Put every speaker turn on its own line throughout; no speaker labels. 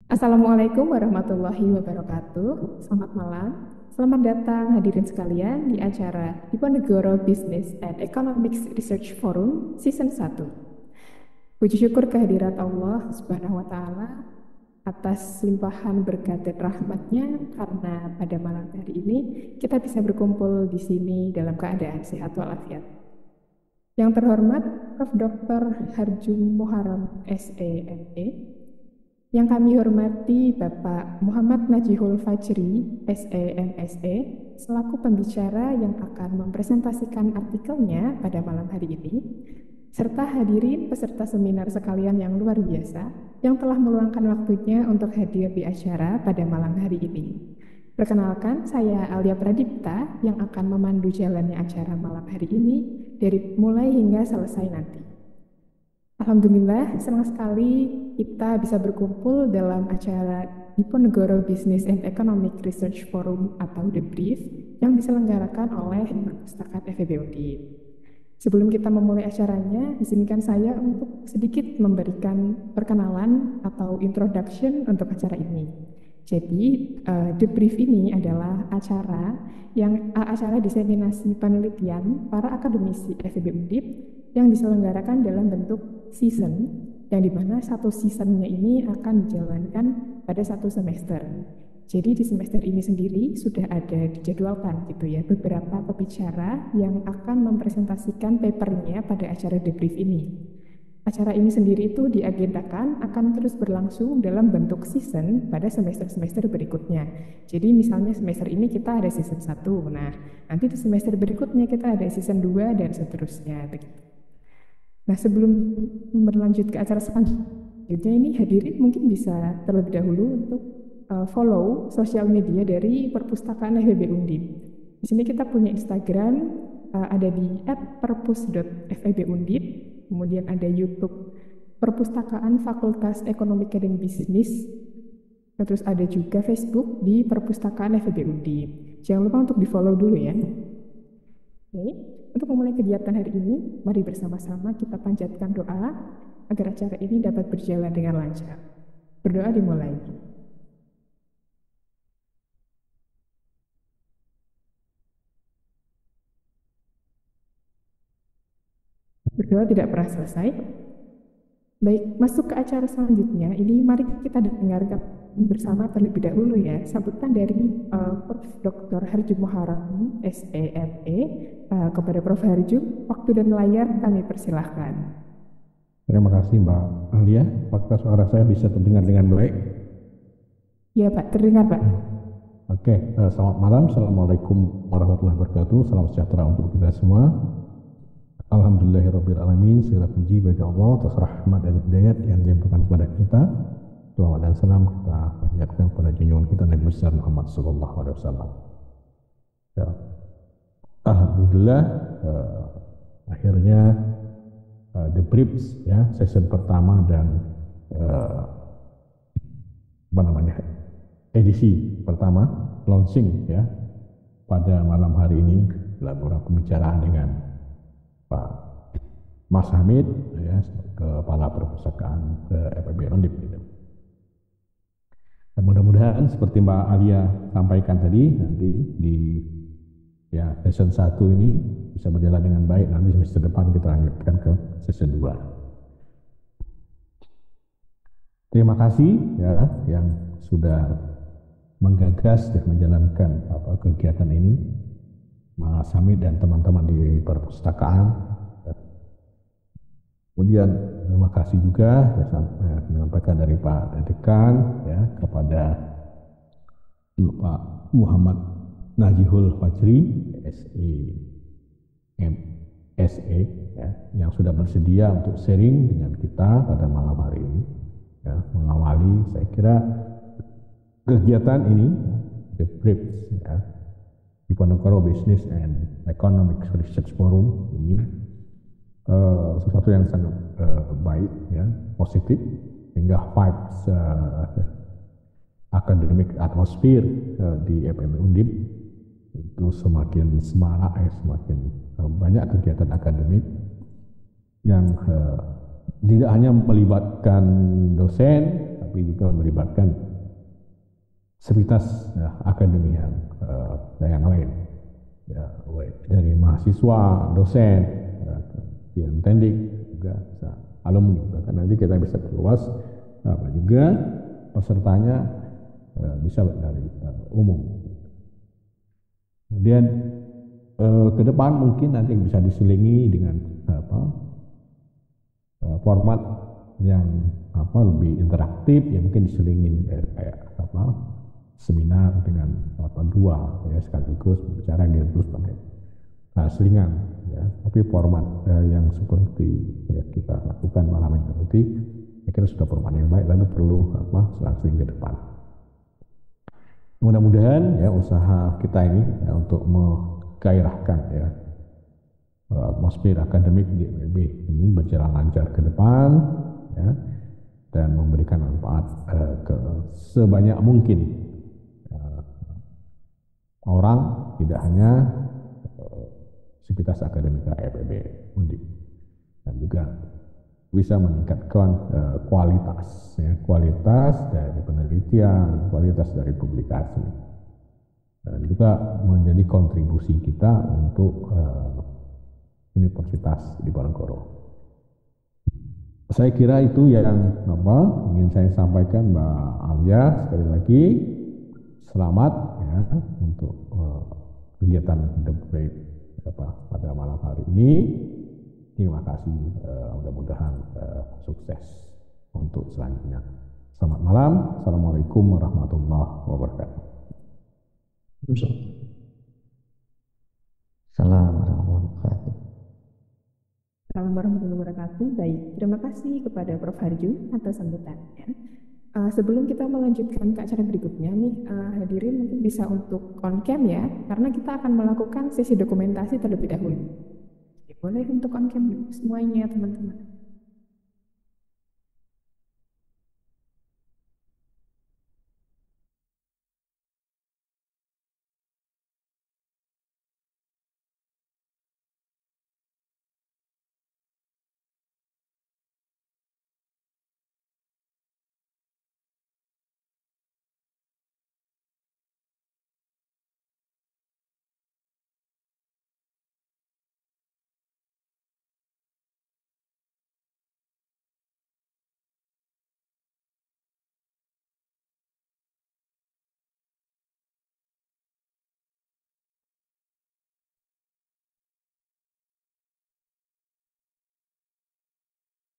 Assalamualaikum warahmatullahi wabarakatuh. Selamat malam. Selamat datang hadirin sekalian di acara Diponegoro Business and Economics Research Forum Season 1. Puji syukur kehadirat Allah Subhanahu wa taala atas limpahan berkat dan rahmatnya karena pada malam hari ini kita bisa berkumpul di sini dalam keadaan sehat walafiat. Yang terhormat Prof. Dr. Harjum Muharram SEME, yang kami hormati Bapak Muhammad Najihul Fajri, SEMSE, selaku pembicara yang akan mempresentasikan artikelnya pada malam hari ini, serta hadirin peserta seminar sekalian yang luar biasa yang telah meluangkan waktunya untuk hadir di acara pada malam hari ini. Perkenalkan, saya Alia Pradipta yang akan memandu jalannya acara malam hari ini dari mulai hingga selesai nanti. Alhamdulillah, senang sekali kita bisa berkumpul dalam acara Diponegoro Business and Economic Research Forum atau The Brief yang diselenggarakan oleh Perpustakaan FEB Undip. Sebelum kita memulai acaranya, izinkan saya untuk sedikit memberikan perkenalan atau introduction untuk acara ini. Jadi, The Brief ini adalah acara diseminasi penelitian para akademisi FEB Undip yang diselenggarakan dalam bentuk season, yang dimana satu seasonnya ini akan dijalankan pada satu semester. Jadi di semester ini sendiri sudah ada dijadwalkan gitu ya beberapa pembicara yang akan mempresentasikan papernya pada acara debrief ini. Acara ini sendiri itu diagendakan akan terus berlangsung dalam bentuk season pada semester-semester berikutnya. Jadi misalnya semester ini kita ada season 1, nah nanti di semester berikutnya kita ada season 2 dan seterusnya begitu. Nah, sebelum berlanjut ke acara selanjutnya ini hadirin mungkin bisa terlebih dahulu untuk follow sosial media dari Perpustakaan FEB Undip. Di sini kita punya Instagram, ada di @perpus.febundip, kemudian ada YouTube Perpustakaan Fakultas Ekonomi dan Bisnis, terus ada juga Facebook di Perpustakaan FEB Undip. Jangan lupa untuk di-follow dulu ya. Oke. Untuk memulai kegiatan hari ini, mari bersama-sama kita panjatkan doa agar acara ini dapat berjalan dengan lancar. Berdoa dimulai. Berdoa tidak pernah selesai. Baik, masuk ke acara selanjutnya. Ini mari kita dengarkan bersama terlebih dahulu ya sambutan dari Prof. Dr. Harjum Muharram SEME. Kepada Prof. Harjum, waktu dan layar kami persilahkan.
Terima kasih Mbak Alia. Apakah suara saya bisa terdengar dengan baik?
Ya Pak, terdengar Pak.
Oke, selamat malam. Assalamualaikum warahmatullahi wabarakatuh. Salam sejahtera untuk kita semua. Alhamdulillahirrabbilalamin. Segala puji bagi Allah atas rahmat dan hidayat yang diberikan kepada kita. Salawat dan salam kita panjatkan kepada junjungan kita Nabi besar Muhammad sallallahu alaihi wasallam. Ya. Alhamdulillah, akhirnya The Briefs ya, season pertama dan edisi pertama launching ya pada malam hari ini dalam beberapa pembicaraan dengan Pak Mas Hamid ya, Kepala Perpustakaan FEB Undip gitu. Dan mudah-mudahan seperti Mbak Alia sampaikan tadi, nanti di season 1 ini bisa berjalan dengan baik. Nanti semester depan kita lanjutkan ke season 2. Terima kasih ya yang sudah menggagas dan menjalankan kegiatan ini, Mas Hamid dan teman-teman di perpustakaan. Kemudian terima kasih juga menyampaikan dari Pak Dekan ya kepada Pak Muhammad Najihul Fajri SEMSE ya, yang sudah bersedia untuk sharing dengan kita pada malam hari ini ya, mengawali saya kira kegiatan ini The Briefs ya, Diponegoro Business and Economic Research Forum ini sesuatu yang sangat baik ya, positif, hingga vibes academic atmosphere di FEB Undip itu semakin semarak ya, semakin banyak kegiatan akademik yang tidak hanya melibatkan dosen tapi juga melibatkan sivitas ya, akademik yang lain, ya, baik dari mahasiswa, dosen, yang tendik juga bisa alumni, bahkan nanti kita bisa perluas apa juga pesertanya bisa dari umum. Kemudian ke depan mungkin nanti bisa diselingi dengan apa, format yang apa lebih interaktif, ya mungkin diselingin kayak apa seminar dengan apa dua ya sekaligus berbicara gitu terus pakai selingan ya, tapi format yang seperti ya kita lakukan malam ini berarti saya kira sudah format yang baik, lalu perlu apa selang-seling ke depan. Mudah-mudahan ya usaha kita ini ya, untuk menggairahkan ya atmosfer akademik di IPB ini berjalan lancar ke depan ya, dan memberikan manfaat ke sebanyak mungkin orang, tidak hanya sivitas akademika IPB Undip, dan juga bisa meningkatkan kualitas ya, kualitas dari penelitian, kualitas dari publikasi, dan juga menjadi kontribusi kita untuk Universitas Diponegoro. Saya kira itu yang apa ingin saya sampaikan Mbak Alia. Sekali lagi selamat ya untuk kegiatan debate pada malam hari ini. Terima kasih, mudah-mudahan sukses untuk selanjutnya. Selamat malam. Assalamualaikum warahmatullahi wabarakatuh.
Salam warahmatullahi wabarakatuh.
Assalamualaikum warahmatullahi wabarakatuh. Baik, terima kasih kepada Prof. Harju atas sambutannya. Sebelum kita melanjutkan ke acara berikutnya nih, hadirin mungkin bisa untuk on cam ya, karena kita akan melakukan sesi dokumentasi terlebih dahulu. Boleh untuk on cam semuanya teman-teman.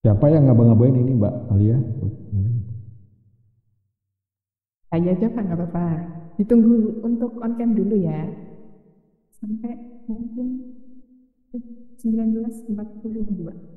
Siapa yang ngabang-ngabain ini Mbak Alia?
Saya aja Pak, nggak apa-apa. Ditunggu untuk on cam dulu ya. Sampai mungkin 19.42.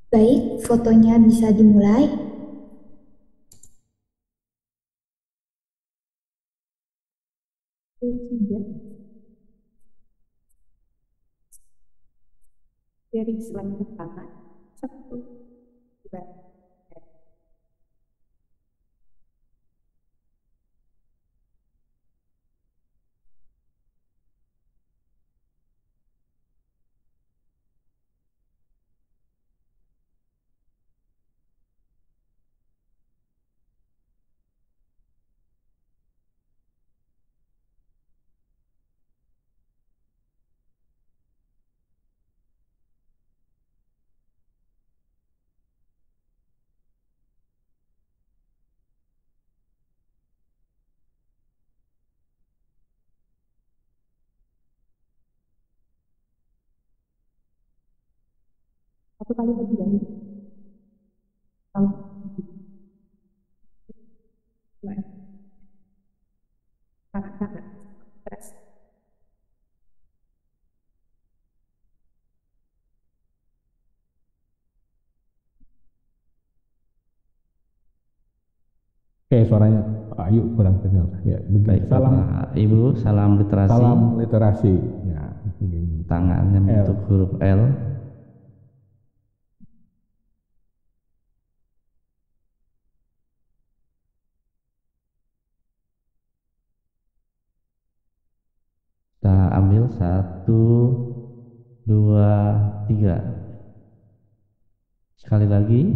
Baik, fotonya bisa dimulai.
Dari slide pertama, 1, 2, Satu kali lagi ya. Kalau kanan-kanan. Terus.
Oke, suaranya Pak Ayu kurang dengar. Ya, begini.
Baik
Salam,
Bapak Ibu, salam literasi.
salam literasi. Ya, begini.
Tangannya bentuk huruf L. Kita ambil 1, 2, 3. Sekali lagi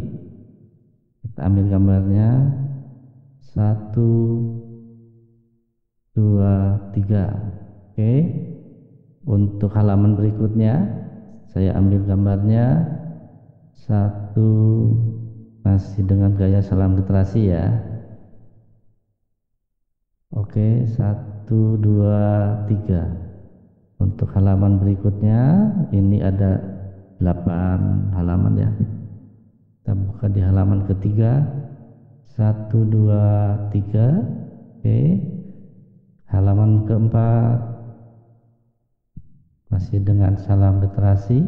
kita ambil gambarnya. 1, 2, 3. Oke. Untuk halaman berikutnya saya ambil gambarnya. 1, masih dengan gaya salam literasi ya. Oke, 1, 2, 3. Untuk halaman berikutnya ini ada 8 halaman ya. Kita buka di halaman ketiga. 1, 2, 3. Oke. Halaman keempat masih dengan salam literasi.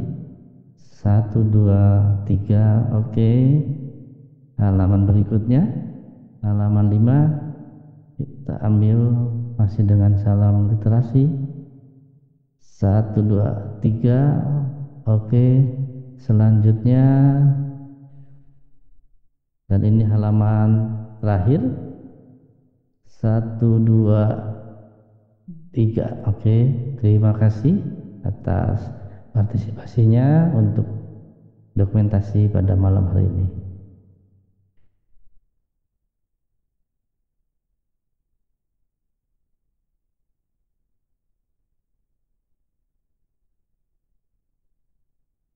1, 2, 3. Oke. Halaman berikutnya halaman 5 kita ambil masih dengan salam literasi. 1, 2, 3. Oke. Selanjutnya, dan ini halaman terakhir. 1, 2, 3. Oke. Terima kasih atas partisipasinya untuk dokumentasi pada malam hari ini.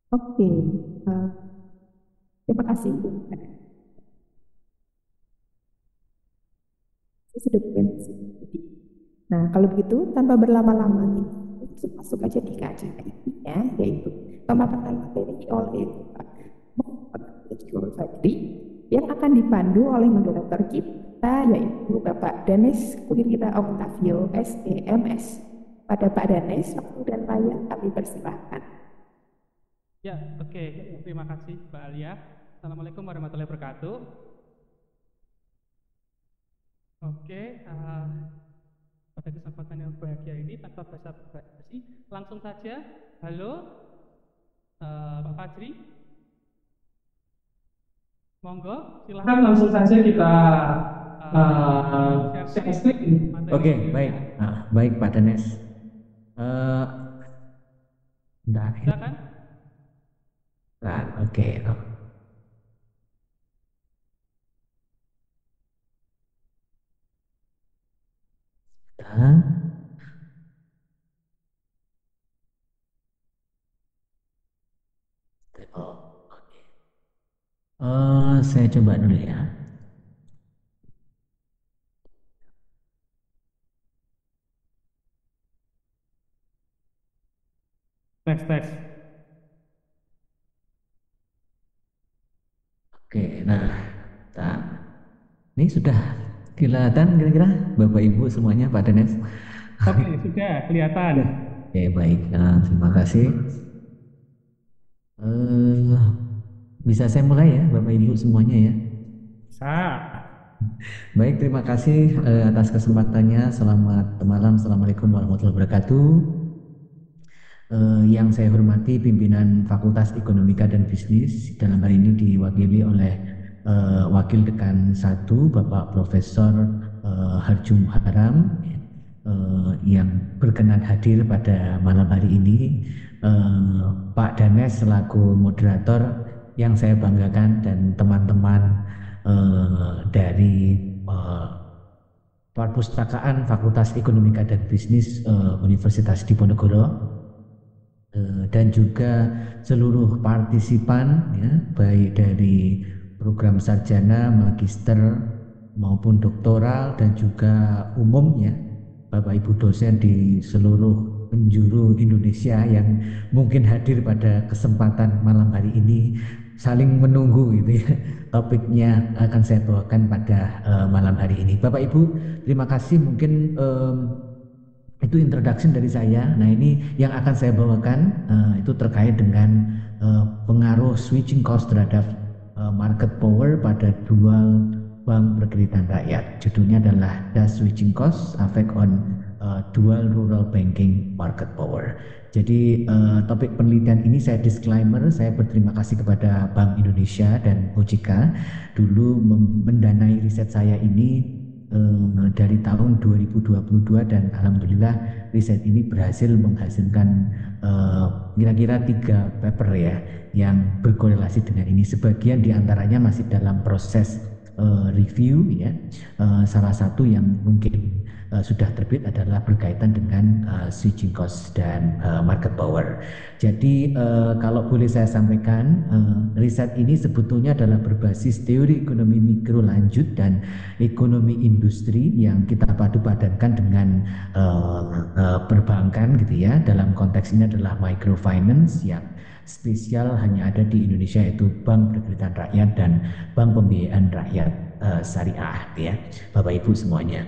Oke. Terima kasih. Sesi dokumentasi. Nah, kalau begitu, tanpa berlama-lama nih, langsung masuk aja di acara intinya, yaitu pemaparan materi oleh Pak Muhammad Rizkyul Fadri, yang akan dipandu oleh moderator kita, yaitu Bapak Danes Kulirita Octavio, SEMS. Pada Pak Danes, waktu dan layar kami persilahkan.
Ya, oke. Terima kasih Mbak Alia. Assalamualaikum warahmatullahi wabarakatuh. Oke, pada kesempatan yang bahagia ini tanpa basa-basi, langsung saja. Halo, Pak Fajri. Monggo, silahkan langsung saja kita share screen.
Oke, baik. Baik Pak Danes.
Silakan.
Oke. Saya coba dulu ya.
Tes.
Oke, nah, ini sudah kelihatan kira-kira Bapak Ibu semuanya Pak Danes?
Oke, sudah kelihatan.
Oke, baik. Terima kasih. Bisa saya mulai ya Bapak Ibu semuanya ya?
Bisa.
Baik, terima kasih atas kesempatannya. Selamat malam. Assalamualaikum warahmatullahi wabarakatuh. Yang saya hormati pimpinan Fakultas Ekonomika dan Bisnis, dalam hari ini diwakili oleh Wakil Dekan 1 Bapak Profesor Harjum Haram, yang berkenan hadir pada malam hari ini. Pak Danes selaku moderator yang saya banggakan, dan teman-teman dari Perpustakaan Fakultas Ekonomika dan Bisnis Universitas Diponegoro, dan juga seluruh partisipan ya, baik dari program sarjana, magister maupun doktoral, dan juga umum ya, Bapak Ibu dosen di seluruh penjuru Indonesia yang mungkin hadir pada kesempatan malam hari ini saling menunggu gitu ya. Topiknya akan saya bawakan pada malam hari ini. Bapak Ibu, terima kasih. Mungkin itu introduction dari saya. Nah, ini yang akan saya bawakan itu terkait dengan pengaruh switching cost terhadap market power pada dual bank berkreditan rakyat. Judulnya adalah Does Switching Cost Affect on Dual Rural Banking Market Power. Jadi topik penelitian ini saya disclaimer, saya berterima kasih kepada Bank Indonesia dan OJK dulu mendanai riset saya ini dari tahun 2022 dan alhamdulillah riset ini berhasil menghasilkan kira-kira 3 paper ya yang berkorelasi dengan ini. Sebagian diantaranya masih dalam proses review ya. Salah satu yang mungkin sudah terbit adalah berkaitan dengan switching cost dan market power. Jadi kalau boleh saya sampaikan, riset ini sebetulnya adalah berbasis teori ekonomi mikro lanjut dan ekonomi industri yang kita padu-padankan dengan perbankan gitu ya. Dalam konteks ini adalah microfinance yang spesial hanya ada di Indonesia, yaitu Bank Berkreditan Rakyat dan Bank Pembiayaan Rakyat Syariah ya, Bapak Ibu semuanya.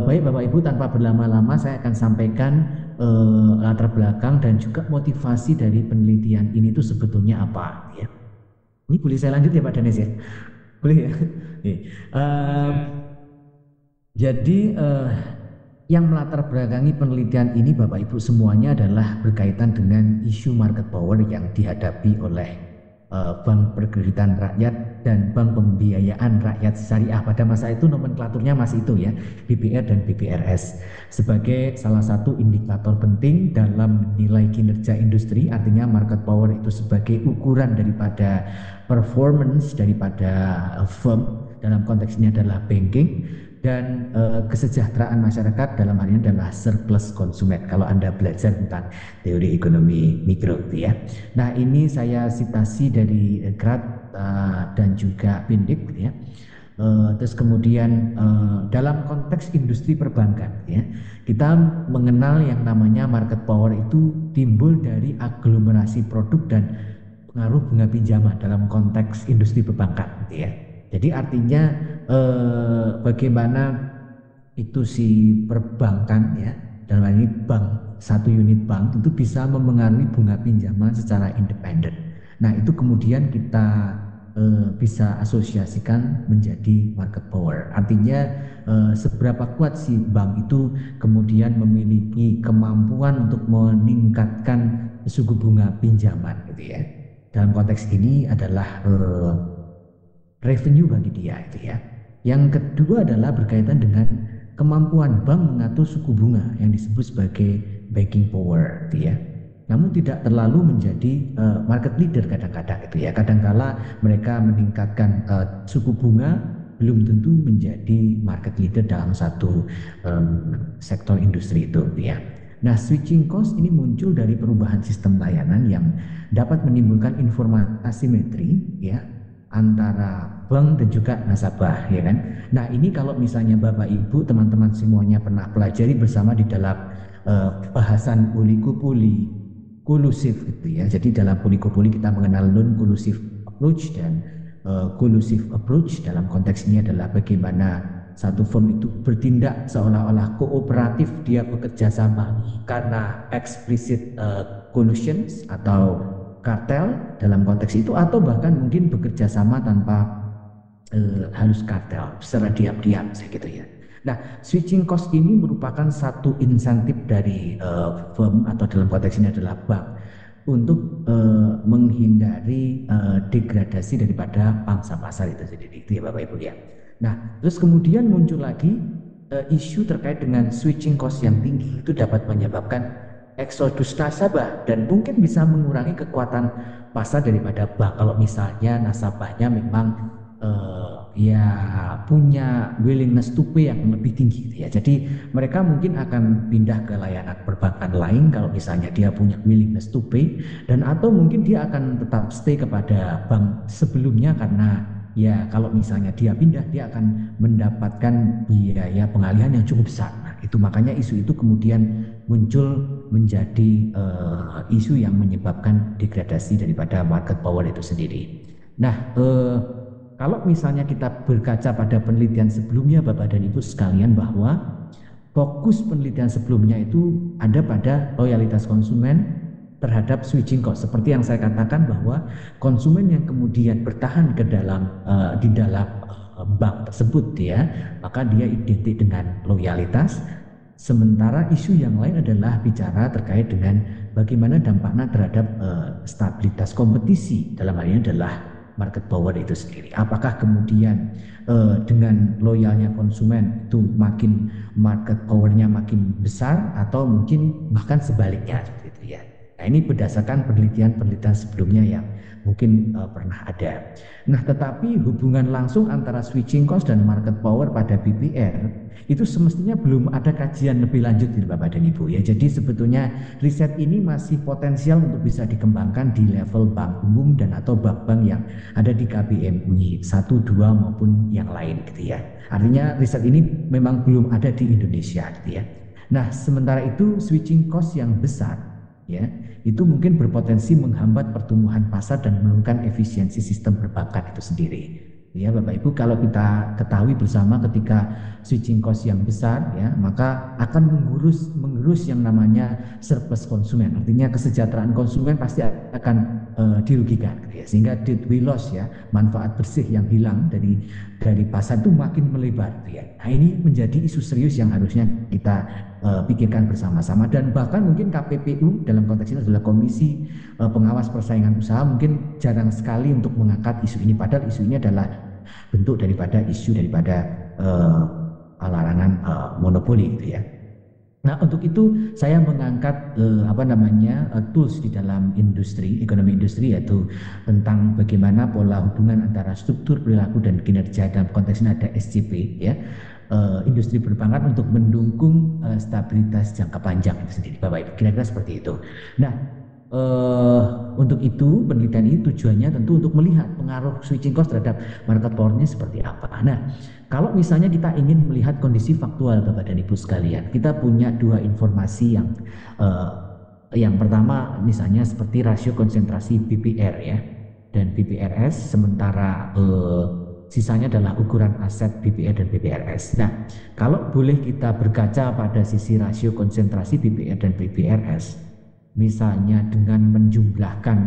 Baik Bapak Ibu, tanpa berlama-lama saya akan sampaikan latar belakang dan juga motivasi dari penelitian ini itu sebetulnya apa ya. Ini boleh saya lanjut ya Pak Danes ya? Boleh ya? Jadi yang melatar belakangi penelitian ini Bapak Ibu semuanya adalah berkaitan dengan isu market power yang dihadapi oleh Bank Berkreditan Rakyat dan Bank Pembiayaan Rakyat Syariah. Pada masa itu nomenklaturnya masih itu ya, BPR dan BPRS, sebagai salah satu indikator penting dalam nilai kinerja industri. Artinya market power itu sebagai ukuran daripada performance daripada firm, dalam konteks ini adalah banking, dan kesejahteraan masyarakat dalam hal ini adalah surplus konsumen kalau Anda belajar tentang teori ekonomi mikro gitu ya. Nah, ini saya citasi dari Grad dan juga Bindik gitu ya. Terus kemudian dalam konteks industri perbankan ya, kita mengenal yang namanya market power itu timbul dari aglomerasi produk dan pengaruh bunga pinjaman dalam konteks industri perbankan gitu ya. Jadi artinya bagaimana itu si perbankan ya, dalam hal ini bank, satu unit bank itu bisa memengaruhi bunga pinjaman secara independen. Nah, itu kemudian kita bisa asosiasikan menjadi market power. Artinya seberapa kuat si bank itu kemudian memiliki kemampuan untuk meningkatkan suku bunga pinjaman gitu ya. Dalam konteks ini adalah revenue bagi dia itu ya. Yang kedua adalah berkaitan dengan kemampuan bank mengatur suku bunga yang disebut sebagai banking power gitu ya. Namun tidak terlalu menjadi market leader kadang-kadang gitu ya. Kadangkala mereka meningkatkan suku bunga belum tentu menjadi market leader dalam satu sektor industri itu gitu ya. Nah, switching cost ini muncul dari perubahan sistem layanan yang dapat menimbulkan informasi asimetri ya antara bank dan juga nasabah ya kan. Nah, ini kalau misalnya Bapak Ibu teman-teman semuanya pernah pelajari bersama di dalam bahasan oligopoli kolusif gitu ya. Jadi dalam oligopoli kita mengenal non-collusive approach dan collusive approach. Dalam konteks ini adalah bagaimana satu firm itu bertindak seolah-olah kooperatif, dia bekerja sama karena explicit collusions atau kartel dalam konteks itu, atau bahkan mungkin bekerja sama tanpa halus kartel secara diam-diam gitu ya. Nah, switching cost ini merupakan satu insentif dari firm atau dalam konteks ini adalah bank untuk menghindari degradasi daripada pangsa pasar itu sendiri gitu ya Bapak Ibu ya. Nah, terus kemudian muncul lagi isu terkait dengan switching cost yang tinggi itu dapat menyebabkan eksodus nasabah dan mungkin bisa mengurangi kekuatan pasar daripada bank kalau misalnya nasabahnya memang ya punya willingness to pay yang lebih tinggi gitu ya. Jadi mereka mungkin akan pindah ke layanan perbankan lain kalau misalnya dia punya willingness to pay, dan atau mungkin dia akan tetap stay kepada bank sebelumnya karena ya kalau misalnya dia pindah dia akan mendapatkan biaya pengalihan yang cukup besar. Nah, itu makanya isu itu kemudian muncul menjadi isu yang menyebabkan degradasi daripada market power itu sendiri. Nah, kalau misalnya kita berkaca pada penelitian sebelumnya Bapak dan Ibu sekalian, bahwa fokus penelitian sebelumnya itu ada pada loyalitas konsumen terhadap switching cost. Seperti yang saya katakan bahwa konsumen yang kemudian bertahan ke dalam di dalam bank tersebut maka dia identik dengan loyalitas. Sementara isu yang lain adalah bicara terkait dengan bagaimana dampaknya terhadap stabilitas kompetisi, dalam hal ini adalah market power itu sendiri. Apakah kemudian dengan loyalnya konsumen itu makin market powernya makin besar, atau mungkin bahkan sebaliknya seperti itu ya. Nah, ini berdasarkan penelitian-penelitian sebelumnya yang mungkin pernah ada. Nah, tetapi hubungan langsung antara switching cost dan market power pada BPR itu semestinya belum ada kajian lebih lanjut dari Bapak dan Ibu ya. Jadi sebetulnya riset ini masih potensial untuk bisa dikembangkan di level bank umum dan atau bank-bank yang ada di KBMI 1, 2 maupun yang lain gitu ya. Artinya riset ini memang belum ada di Indonesia gitu ya. Nah, sementara itu switching cost yang besar ya, itu mungkin berpotensi menghambat pertumbuhan pasar dan menurunkan efisiensi sistem perbankan itu sendiri. Ya Bapak Ibu, kalau kita ketahui bersama ketika switching cost yang besar ya, maka akan mengerus yang namanya surplus konsumen. Artinya kesejahteraan konsumen pasti akan dirugikan ya, sehingga deadweight loss ya, manfaat bersih yang hilang dari pasar itu makin melebar ya. Nah, ini menjadi isu serius yang harusnya kita pikirkan bersama-sama, dan bahkan mungkin KPPU dalam konteks ini adalah Komisi Pengawas Persaingan Usaha mungkin jarang sekali untuk mengangkat isu ini, padahal isu ini adalah bentuk daripada isu daripada larangan monopoli gitu ya. Nah, untuk itu saya mengangkat tools di dalam industri, ekonomi industri, yaitu tentang bagaimana pola hubungan antara struktur, perilaku dan kinerja. Dalam konteks ini ada SCP ya, industri perbankan untuk mendukung stabilitas jangka panjang itu sendiri Bapak Ibu, kira-kira seperti itu. Nah, untuk itu penelitian ini tujuannya tentu untuk melihat pengaruh switching cost terhadap market power-nya seperti apa. Nah, kalau misalnya kita ingin melihat kondisi faktual Bapak dan Ibu sekalian, kita punya dua informasi yang pertama misalnya seperti rasio konsentrasi BPR ya dan BPRS, sementara sisanya adalah ukuran aset BPR dan BPRS. Nah, kalau boleh kita berkaca pada sisi rasio konsentrasi BPR dan BPRS, misalnya dengan menjumlahkan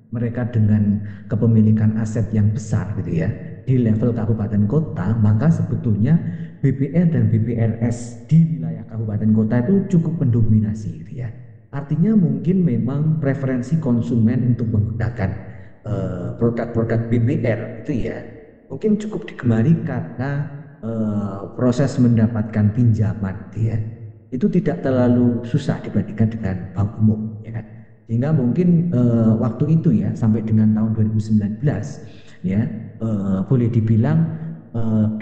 mereka dengan kepemilikan aset yang besar gitu ya di level kabupaten kota, maka sebetulnya BPR dan BPRS di wilayah kabupaten kota itu cukup mendominasi gitu ya. Artinya mungkin memang preferensi konsumen untuk menggunakan produk-produk BPR itu ya mungkin cukup digemari karena proses mendapatkan pinjaman gitu ya, itu tidak terlalu susah dibandingkan dengan bank umum ya kan. Sehingga mungkin waktu itu ya sampai dengan tahun 2019 ya boleh dibilang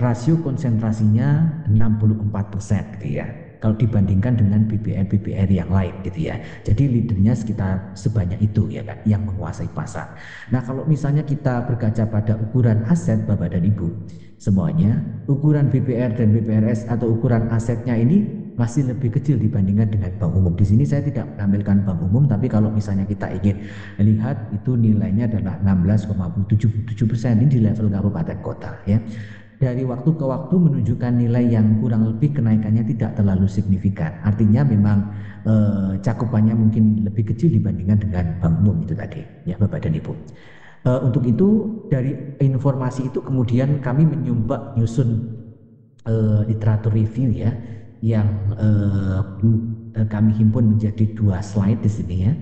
rasio konsentrasinya 64% gitu ya kalau dibandingkan dengan BPR yang lain gitu ya. Jadi leadernya sekitar sebanyak itu ya kan yang menguasai pasar. Nah, kalau misalnya kita berkaca pada ukuran aset Bapak dan Ibu semuanya, ukuran BPR dan BPRS atau ukuran asetnya ini masih lebih kecil dibandingkan dengan bank umum. Di sini saya tidak menampilkan bank umum, tapi kalau misalnya kita ingin lihat itu nilainya adalah 16,77% ini di level kabupaten kota ya. Dari waktu ke waktu menunjukkan nilai yang kurang lebih kenaikannya tidak terlalu signifikan. Artinya memang cakupannya mungkin lebih kecil dibandingkan dengan bank umum itu tadi ya Bapak dan Ibu. Untuk itu dari informasi itu kemudian kami nyusun literatur review ya yang kami himpun menjadi 2 slide di sini ya.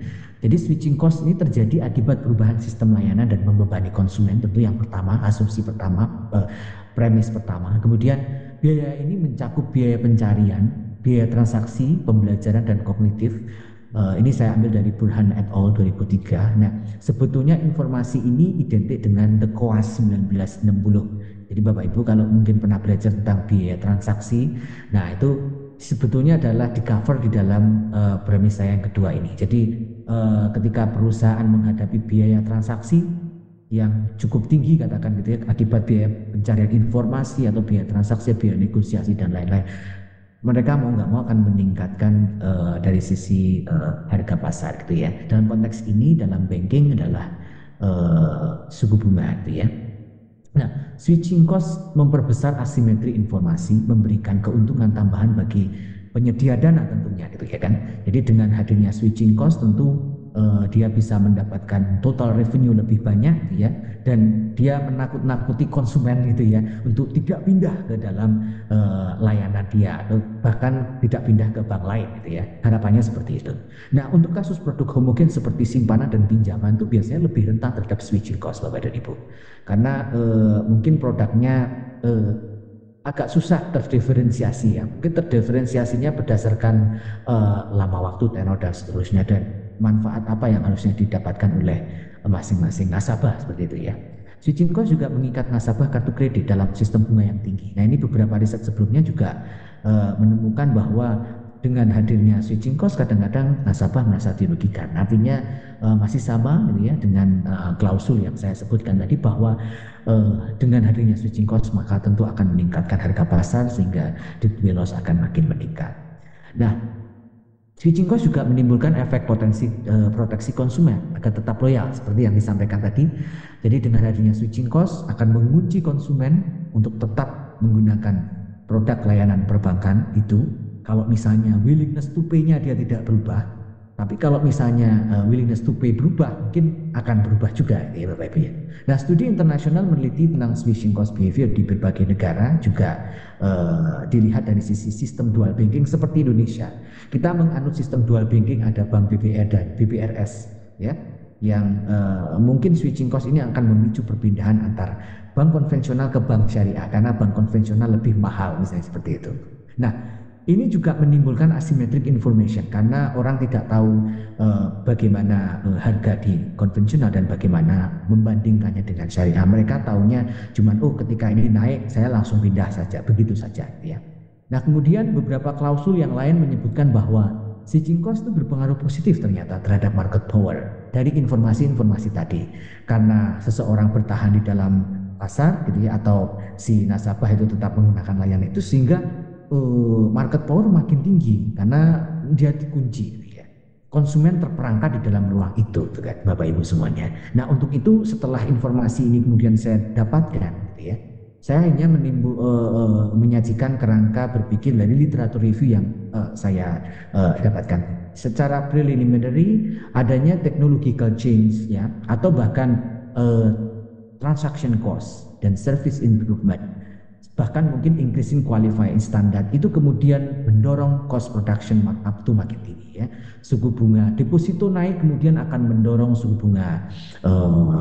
Jadi switching cost ini terjadi akibat perubahan sistem layanan dan membebani konsumen. Tentu yang pertama, asumsi pertama, premis pertama. Kemudian biaya ini mencakup biaya pencarian, biaya transaksi, pembelajaran dan kognitif. Ini saya ambil dari Burhan et al. 2003. Nah, sebetulnya informasi ini identik dengan The Coas 1960. Jadi Bapak Ibu kalau mungkin pernah belajar tentang biaya transaksi, nah itu sebetulnya adalah di cover di dalam premis saya yang kedua ini. Jadi ketika perusahaan menghadapi biaya transaksi yang cukup tinggi katakan gitu ya, akibat biaya pencarian informasi atau biaya transaksi, biaya negosiasi dan lain-lain, mereka mau nggak mau akan meningkatkan dari sisi harga pasar gitu ya. Dalam konteks ini dalam banking adalah suku bunga gitu ya. Nah, switching cost memperbesar asimetri informasi, memberikan keuntungan tambahan bagi penyedia dana tentunya gitu ya kan. Jadi dengan hadirnya switching cost tentu dia bisa mendapatkan total revenue lebih banyak gitu ya, dan dia menakut-nakuti konsumen gitu ya untuk tidak pindah ke dalam layanan dia atau bahkan tidak pindah ke bank lain gitu ya. Harapannya seperti itu. Nah, untuk kasus produk homogen seperti simpanan dan pinjaman itu biasanya lebih rentan terhadap switching cost Bapak dan Ibu. Karena mungkin produknya agak susah terdiferensiasi ya. Mungkin terdiferensiasinya berdasarkan lama waktu, tenor dan seterusnya, dan manfaat apa yang harusnya didapatkan oleh masing-masing nasabah seperti itu ya. Switching cost juga mengikat nasabah kartu kredit dalam sistem bunga yang tinggi. Nah, ini beberapa riset sebelumnya juga menemukan bahwa dengan hadirnya switching cost kadang-kadang nasabah merasa dirugikan. Artinya masih sama gitu ya dengan klausul yang saya sebutkan tadi, bahwa dengan hadirnya switching cost maka tentu akan meningkatkan harga pasar sehingga debt loss akan makin meningkat. Nah, switching cost juga menimbulkan efek potensi proteksi konsumen agar tetap loyal seperti yang disampaikan tadi. Jadi dengan hadirnya switching cost akan mengunci konsumen untuk tetap menggunakan produk layanan perbankan itu. Kalau misalnya willingness to pay-nya dia tidak berubah, tapi kalau misalnya willingness to pay berubah, mungkin akan berubah juga ya Bapak Ibu ya. Nah, studi internasional meneliti tentang switching cost behavior di berbagai negara juga dilihat dari sisi sistem dual banking seperti Indonesia. Kita menganut sistem dual banking, ada Bank BBR dan BBRS ya, yang mungkin switching cost ini akan memicu perpindahan antar bank konvensional ke bank syariah karena bank konvensional lebih mahal misalnya seperti itu. Nah, ini juga menimbulkan asymmetric information karena orang tidak tahu bagaimana harga di konvensional dan bagaimana membandingkannya dengan syariah. Mereka tahunya cuman ketika ini naik saya langsung pindah saja, begitu saja ya. Nah, kemudian beberapa klausul yang lain menyebutkan bahwa switching cost itu berpengaruh positif ternyata terhadap market power dari informasi-informasi tadi. Karena seseorang bertahan di dalam pasar gitu ya, atau si nasabah itu tetap menggunakan layanan itu, sehingga market power makin tinggi karena dia dikunci gitu ya. Konsumen terperangkap di dalam ruang itu kan, Bapak Ibu semuanya. Nah, untuk itu setelah informasi ini kemudian saya dapatkan gitu ya, saya hanya menyajikan kerangka berpikir dari literatur review yang saya dapatkan. Secara preliminary adanya technological change ya, atau bahkan transaction cost dan service improvement, bahkan mungkin increasing qualifying standard itu kemudian mendorong cost production markup itu makin tinggi ya. Suku bunga deposito naik kemudian akan mendorong suku bunga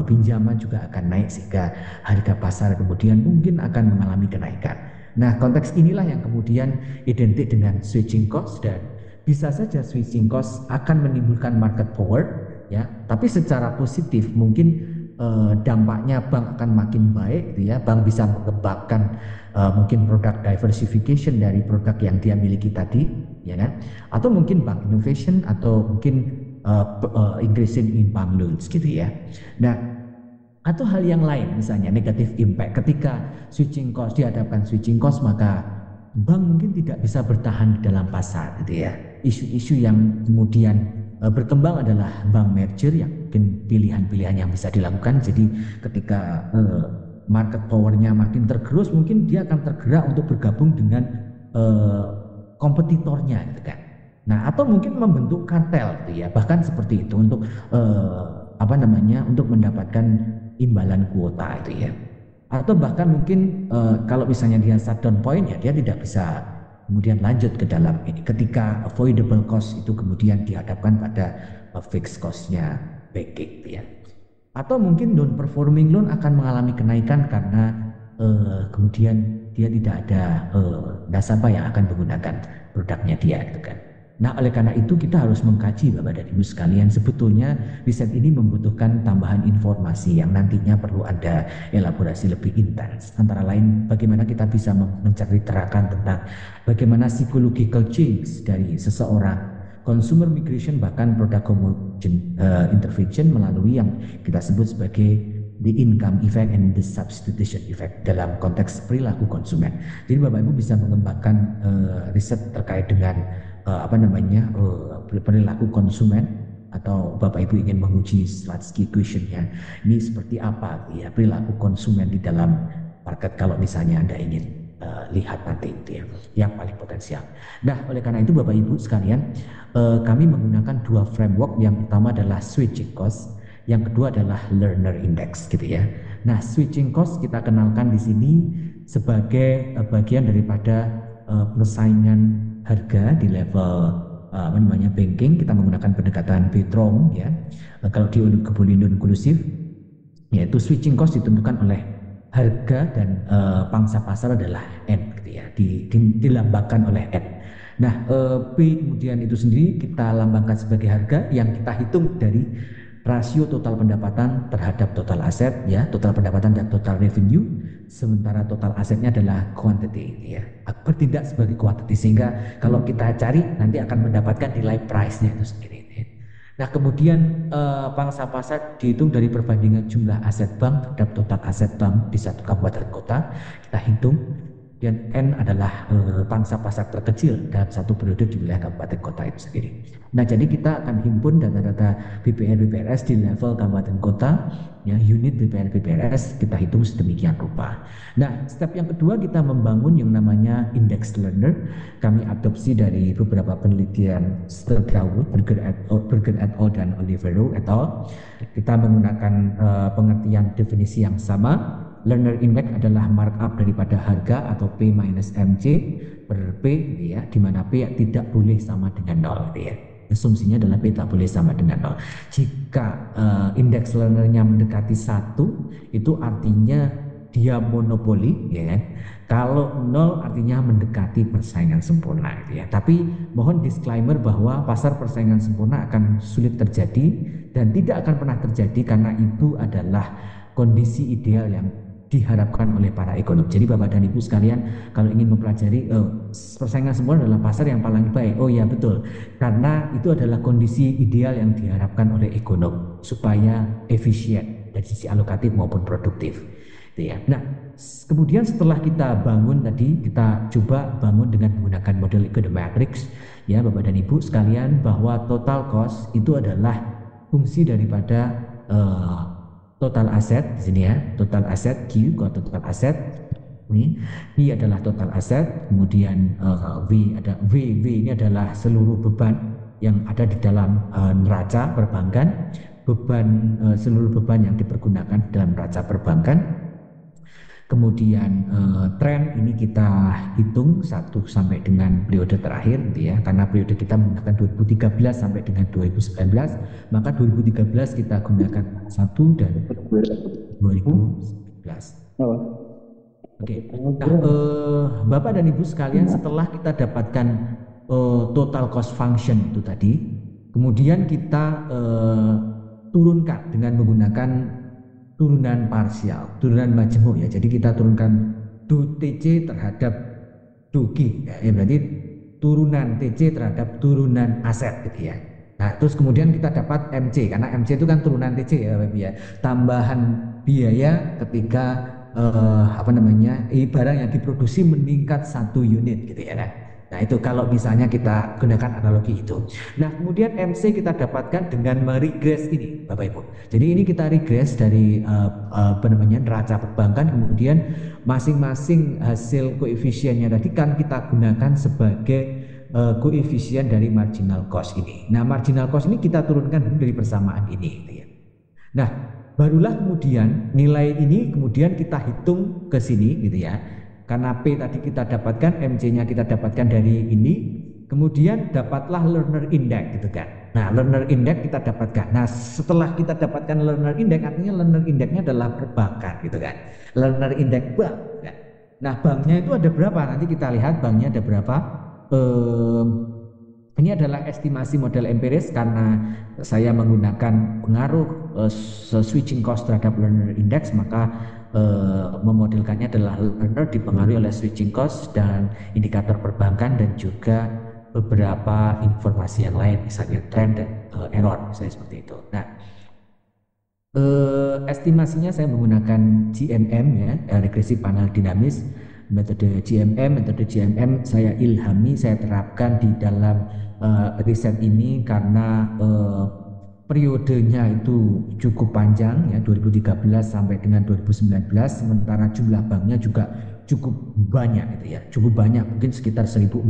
pinjaman juga akan naik sehingga harga pasar kemudian mungkin akan mengalami kenaikan. Nah, konteks inilah yang kemudian identik dengan switching cost, dan bisa saja switching cost akan menimbulkan market power ya, tapi secara positif mungkin dampaknya bank akan makin baik gitu ya. Bank bisa mengembangkan mungkin produk diversification dari produk yang dia miliki tadi ya kan, atau mungkin bank innovation, atau mungkin increasing in bank loans gitu ya. Nah, atau hal yang lain misalnya negative impact ketika switching cost, dihadapkan switching cost maka bank mungkin tidak bisa bertahan di dalam pasar gitu ya. Isu-isu yang kemudian berkembang adalah bank merger, yang mungkin pilihan-pilihan yang bisa dilakukan. Jadi ketika market powernya makin tergerus, mungkin dia akan tergerak untuk bergabung dengan kompetitornya gitu kan. Nah, atau mungkin membentuk kartel gitu ya, bahkan seperti itu untuk untuk mendapatkan imbalan kuota itu ya. Atau bahkan mungkin kalau misalnya dia shutdown point ya, dia tidak bisa kemudian lanjut ke dalam ini ketika avoidable cost itu kemudian dihadapkan pada fixed cost-nya banking ya. Atau mungkin non performing loan akan mengalami kenaikan karena kemudian dia tidak ada nasabah yang akan menggunakan produknya dia gitu kan. Nah, oleh karena itu kita harus mengkaji Bapak dan Ibu sekalian, sebetulnya riset ini membutuhkan tambahan informasi yang nantinya perlu ada elaborasi lebih intens. Antara lain bagaimana kita bisa menceritakan tentang bagaimana psychological change dari seseorang, consumer migration, bahkan product homogen intervention melalui yang kita sebut sebagai the income effect and the substitution effect dalam konteks perilaku konsumen. Jadi Bapak Ibu bisa mengembangkan riset terkait dengan perilaku konsumen, atau Bapak Ibu ingin menguji Slutsky equation-nya, ini seperti apa ya perilaku konsumen di dalam market kalau misalnya Anda ingin lihat nanti itu ya, yang paling potensial. Nah, oleh karena itu Bapak Ibu sekalian, kami menggunakan dua framework. Yang pertama adalah switching cost, yang kedua adalah learner index gitu ya. Nah, switching cost kita kenalkan di sini sebagai bagian daripada persaingan harga di level banking. Kita menggunakan pendekatan Betrong ya. Kalau di kebudayaan inklusif, yaitu switching cost ditentukan oleh harga dan pangsa pasar adalah N gitu ya, dilambangkan oleh N. Nah, P kemudian itu sendiri kita lambangkan sebagai harga yang kita hitung dari rasio total pendapatan terhadap total aset ya, total pendapatan dan total revenue, sementara total asetnya adalah quantity ya, bertindak sebagai quantity, sehingga kalau kita cari nanti akan mendapatkan nilai price-nya itu sendiri ya. Nah, kemudian pangsa pasar dihitung dari perbandingan jumlah aset bank terhadap total aset bank di satu kabupaten kota, kita hitung. Dan N adalah pangsa pasar terkecil dalam satu periode di wilayah kabupaten kota itu sendiri. Nah, jadi kita akan himpun data-data BPR-BPRS di level kabupaten kota, ya, unit BPR-BPRS kita hitung sedemikian rupa. Nah, step yang kedua kita membangun yang namanya index learner. Kami adopsi dari beberapa penelitian terdahulu, Berger et al. Dan Olivero et al. Kita menggunakan pengertian definisi yang sama. Learner index adalah markup daripada harga atau P minus MC per P ya, di mana P tidak boleh sama dengan 0 ya. Asumsinya adalah P tak boleh sama dengan 0. Jika indeks learnernya mendekati 1, itu artinya dia monopoli ya kan. Kalau 0 artinya mendekati persaingan sempurna gitu ya. Tapi mohon disclaimer bahwa pasar persaingan sempurna akan sulit terjadi dan tidak akan pernah terjadi, karena itu adalah kondisi ideal yang diharapkan oleh para ekonom. Jadi Bapak dan Ibu sekalian, kalau ingin mempelajari persaingan sempurna adalah pasar yang paling baik. Oh ya betul, karena itu adalah kondisi ideal yang diharapkan oleh ekonom supaya efisien dari sisi alokatif maupun produktif. Ya. Nah, kemudian setelah kita bangun tadi, kita coba bangun dengan menggunakan model econometrics ya Bapak dan Ibu sekalian, bahwa total cost itu adalah fungsi daripada total aset di sini ya, total aset Q atau total aset ini adalah total aset, kemudian V ini adalah seluruh beban yang ada di dalam neraca perbankan, seluruh beban yang dipergunakan dalam neraca perbankan. Kemudian tren ini kita hitung 1 sampai dengan periode terakhir gitu ya, karena periode kita menggunakan 2013 sampai dengan 2019, maka 2013 kita gunakan 1 dan 2019. Oke. Nah, Bapak dan Ibu sekalian, setelah kita dapatkan total cost function itu tadi, kemudian kita turunkan dengan menggunakan turunan parsial, turunan majemuk ya. Jadi kita turunkan TC terhadap G ya, berarti turunan TC terhadap turunan aset gitu ya. Nah, terus kemudian kita dapat MC, karena MC itu kan turunan TC ya Bapak ya. Tambahan biaya ketika barang yang diproduksi meningkat 1 unit gitu ya. Nah, itu kalau misalnya kita gunakan analogi itu. Nah, kemudian MC kita dapatkan dengan meregress ini Bapak Ibu. Jadi ini kita regress dari neraca perbankan, kemudian masing-masing hasil koefisiennya tadi kan kita gunakan sebagai koefisien dari marginal cost ini. Nah, marginal cost ini kita turunkan dari persamaan ini gitu ya. Nah, barulah kemudian nilai ini kemudian kita hitung ke sini gitu ya. Karena P tadi kita dapatkan, MC-nya kita dapatkan dari ini, kemudian dapatlah learner index gitu kan. Nah, learner index kita dapatkan. Nah, setelah kita dapatkan learner index, artinya learner index-nya adalah perbankan gitu kan. Learner index bank. Kan? Nah, banknya itu ada berapa? Nanti kita lihat banknya ada berapa. Ini adalah estimasi model empiris karena saya menggunakan pengaruh switching cost terhadap learner index, maka memodelkannya adalah learner dipengaruhi oleh switching cost dan indikator perbankan dan juga beberapa informasi yang lain, misalnya trend dan error, misalnya seperti itu. Nah, Estimasinya saya menggunakan GMM ya, regresi panel dinamis. Metode GMM saya ilhami, saya terapkan di dalam riset ini karena periodenya itu cukup panjang ya, 2013 sampai dengan 2019, sementara jumlah banknya juga cukup banyak gitu ya, cukup banyak, mungkin sekitar 1.300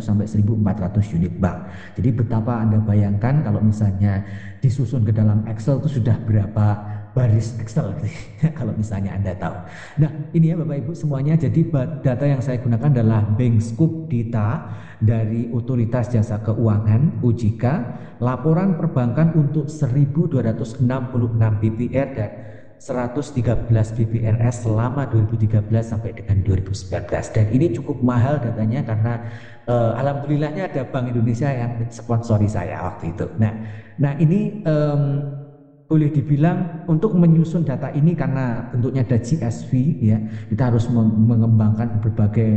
sampai 1.400 unit bank. Jadi betapa Anda bayangkan kalau misalnya disusun ke dalam Excel itu sudah berapa baris Excel gitu ya, kalau misalnya Anda tahu. Nah, ini ya Bapak Ibu semuanya, jadi data yang saya gunakan adalah Bank Scoop Data dari Otoritas Jasa Keuangan OJK, laporan perbankan untuk 1.266 BPR dan 113 BPRS selama 2013 sampai dengan 2019, dan ini cukup mahal datanya karena alhamdulillahnya ada Bank Indonesia yang sponsori saya waktu itu. Nah ini boleh dibilang untuk menyusun data ini karena bentuknya ada GSV ya, kita harus mengembangkan berbagai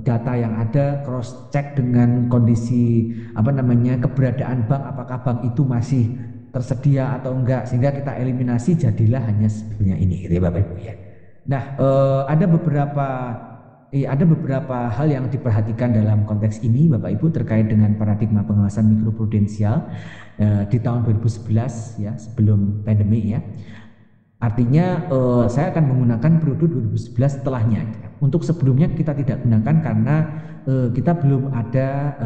data yang ada, cross check dengan kondisi keberadaan bank, apakah bank itu masih tersedia atau enggak, sehingga kita eliminasi, jadilah hanya sebenarnya ini gitu ya Bapak Ibu ya. Nah, ada beberapa hal yang diperhatikan dalam konteks ini Bapak Ibu terkait dengan paradigma pengawasan mikroprudensial di tahun 2011 ya, sebelum pandemi ya. Artinya saya akan menggunakan periode 2011 setelahnya. Untuk sebelumnya kita tidak gunakan karena kita belum ada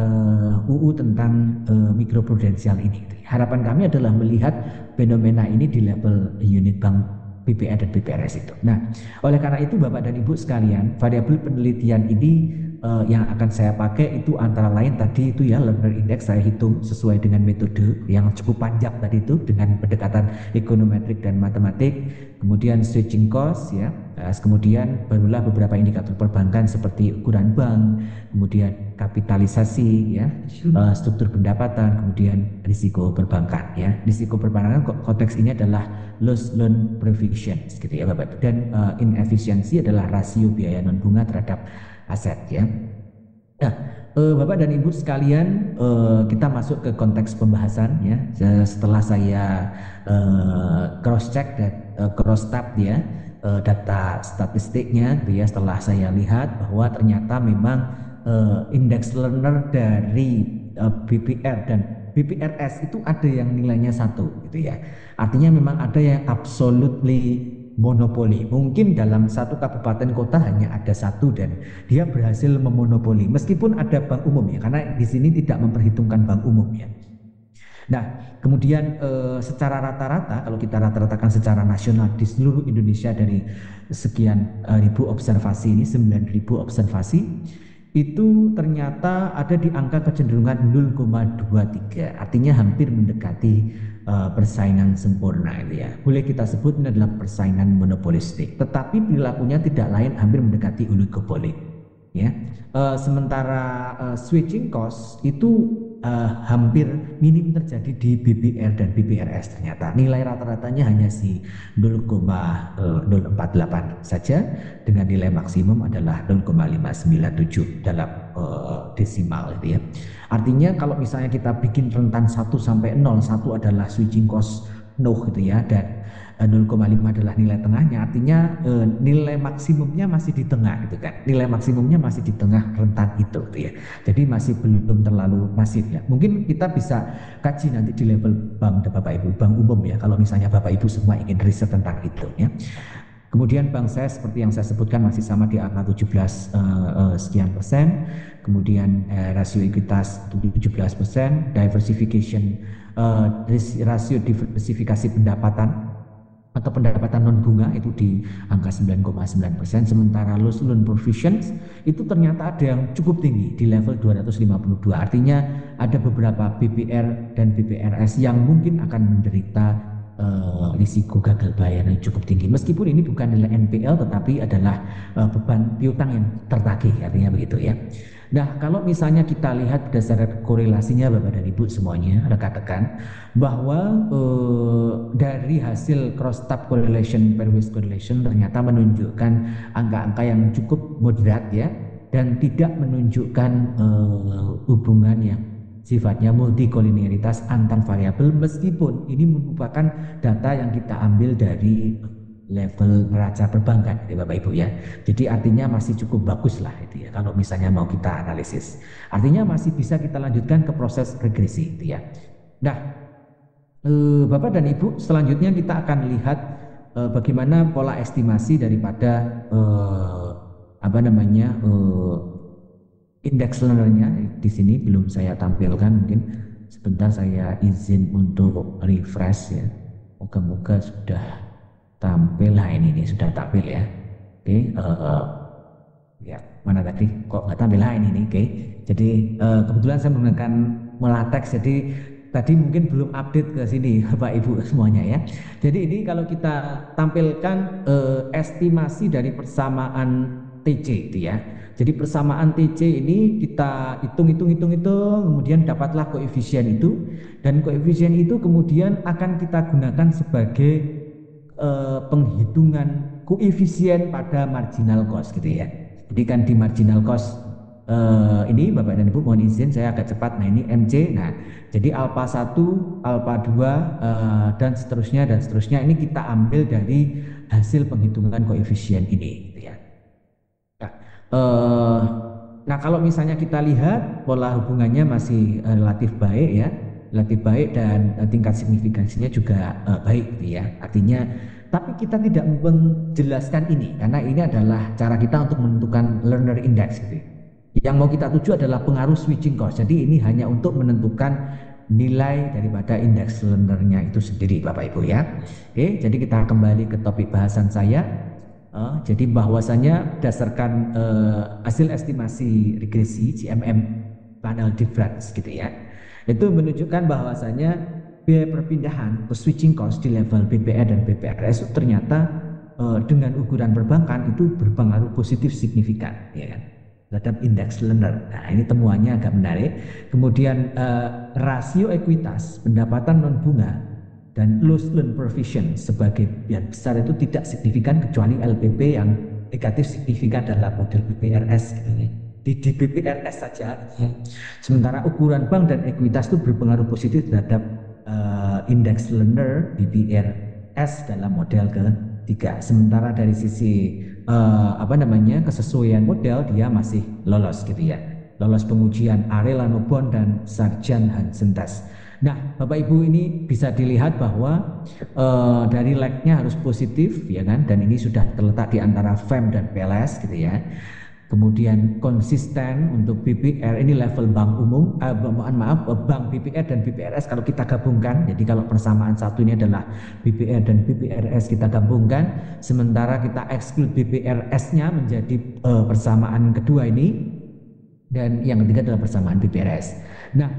UU tentang mikroprudensial ini. Harapan kami adalah melihat fenomena ini di level unit bank BPR dan BPRS itu. Nah, oleh karena itu Bapak dan Ibu sekalian, variabel penelitian ini yang akan saya pakai itu antara lain tadi itu ya, learner index saya hitung sesuai dengan metode yang cukup panjang tadi itu dengan pendekatan ekonometrik dan matematik, kemudian switching cost ya, kemudian barulah beberapa indikator perbankan seperti ukuran bank, kemudian kapitalisasi ya, struktur pendapatan, kemudian risiko perbankan ya. Risiko perbankan konteks ini adalah loss loan provision gitu ya Bapak, dan inefisiensi adalah rasio biaya non bunga terhadap aset ya. Nah, Bapak dan Ibu sekalian, kita masuk ke konteks pembahasan ya. Setelah saya cross check dan cross tab ya data statistiknya gitu ya, setelah saya lihat bahwa ternyata memang indeks learner dari BPR dan BPRS itu ada yang nilainya 1 gitu ya. Artinya memang ada yang absolutely monopoli. Mungkin dalam satu kabupaten kota hanya ada 1 dan dia berhasil memonopoli meskipun ada bank umum ya, karena di sini tidak memperhitungkan bank umum ya. Nah, kemudian secara rata-rata kalau kita rata-ratakan secara nasional di seluruh Indonesia dari sekian ribu observasi ini, 9.000 observasi, itu ternyata ada di angka kecenderungan 0,23, artinya hampir mendekati persaingan sempurna itu ya. Boleh kita sebut ini adalah persaingan monopolistik, tetapi perilakunya tidak lain hampir mendekati oligopoly ya. Sementara switching cost itu hampir minim terjadi di BPR dan BPRS. Ternyata nilai rata-ratanya hanya 0,048 saja, dengan nilai maksimum adalah 0,597 dalam desimal itu ya. Artinya kalau misalnya kita bikin rentan 1 sampai 0, 1 adalah switching cost no gitu ya, dan 0,5 adalah nilai tengahnya, artinya nilai maksimumnya masih di tengah gitu kan. Nilai maksimumnya masih di tengah rentan itu gitu ya. Jadi masih belum terlalu masif ya. Mungkin kita bisa kaji nanti di level bank Bapak Ibu, bank umum ya, kalau misalnya Bapak Ibu semua ingin riset tentang itu ya. Kemudian bank saya seperti yang saya sebutkan masih sama di angka 17 sekian persen. Kemudian rasio ekuitas 17%, diversification rasio diversifikasi pendapatan atau pendapatan non bunga itu di angka 9,9%. Sementara loss loan provisions itu ternyata ada yang cukup tinggi di level 252. Artinya ada beberapa BPR dan BPRS yang mungkin akan menderita risiko gagal bayar yang cukup tinggi, meskipun ini bukan nilai NPL tetapi adalah beban piutang yang tertagih, artinya begitu ya. Nah, kalau misalnya kita lihat berdasarkan korelasinya Bapak dan Ibu semuanya, rekan-rekan, bahwa dari hasil cross tab correlation, pairwise correlation ternyata menunjukkan angka-angka yang cukup moderat ya, dan tidak menunjukkan hubungan yang sifatnya multikolinearitas antar variabel, meskipun ini merupakan data yang kita ambil dari level neraca perbankan ya Bapak Ibu ya. Jadi artinya masih cukup bagus lah itu ya kalau misalnya mau kita analisis. Artinya masih bisa kita lanjutkan ke proses regresi itu ya. Nah, Bapak dan Ibu, selanjutnya kita akan lihat bagaimana pola estimasi daripada indeks learnernya. Di sini belum saya tampilkan, mungkin sebentar saya izin untuk refresh ya. Moga-moga sudah tampil. Nah ini sudah tampil ya. Oke, ya mana tadi kok nggak tampil? Nah ini oke. Jadi kebetulan saya menggunakan Melatex, jadi tadi mungkin belum update ke sini Bapak Ibu semuanya ya. Jadi ini kalau kita tampilkan estimasi dari persamaan TC itu ya. Jadi persamaan TC ini kita hitung, kemudian dapatlah koefisien itu, dan koefisien itu kemudian akan kita gunakan sebagai penghitungan koefisien pada marginal cost gitu ya. Jadi kan di marginal cost ini Bapak dan Ibu mohon izin saya agak cepat. Nah ini MC. Nah jadi alpha 1, alpha 2 dan seterusnya ini kita ambil dari hasil penghitungan koefisien ini gitu ya. Nah kalau misalnya kita lihat pola hubungannya masih relatif baik ya, relatif baik, dan tingkat signifikansinya juga baik gitu ya. Artinya tapi kita tidak menjelaskan ini karena ini adalah cara kita untuk menentukan learner index gitu. Yang mau kita tuju adalah pengaruh switching cost. Jadi ini hanya untuk menentukan nilai daripada indeks learnernya itu sendiri Bapak Ibu ya. Oke, jadi kita kembali ke topik bahasan saya. Jadi bahwasanya berdasarkan hasil estimasi regresi GMM panel difference gitu ya, itu menunjukkan bahwasanya biaya perpindahan atau switching cost di level BPR dan BPRS itu ternyata dengan ukuran perbankan itu berpengaruh positif signifikan ya kan terhadap indeks learner. Nah ini temuannya agak menarik. Kemudian rasio ekuitas pendapatan non bunga dan loss loan provision sebagian besar itu tidak signifikan kecuali LPP yang negatif signifikan dalam model BPRS gitu ya. Di BPRS saja. Sementara ukuran bank dan ekuitas itu berpengaruh positif terhadap indeks learner BPRS dalam model ketiga. Sementara dari sisi kesesuaian model dia masih lolos gitu ya. Lolos pengujian Arellano Bond dan Sargent Hansen test. Nah, Bapak Ibu ini bisa dilihat bahwa dari lag-nya harus positif ya kan, dan ini sudah terletak di antara FEM dan PLS gitu ya. Kemudian konsisten untuk BPR ini level bank umum, bank BPR dan BPRS kalau kita gabungkan. Jadi kalau persamaan satu ini adalah BPR dan BPRS kita gabungkan, sementara kita exclude BPRS-nya menjadi persamaan kedua ini, dan yang ketiga adalah persamaan BPRS. Nah,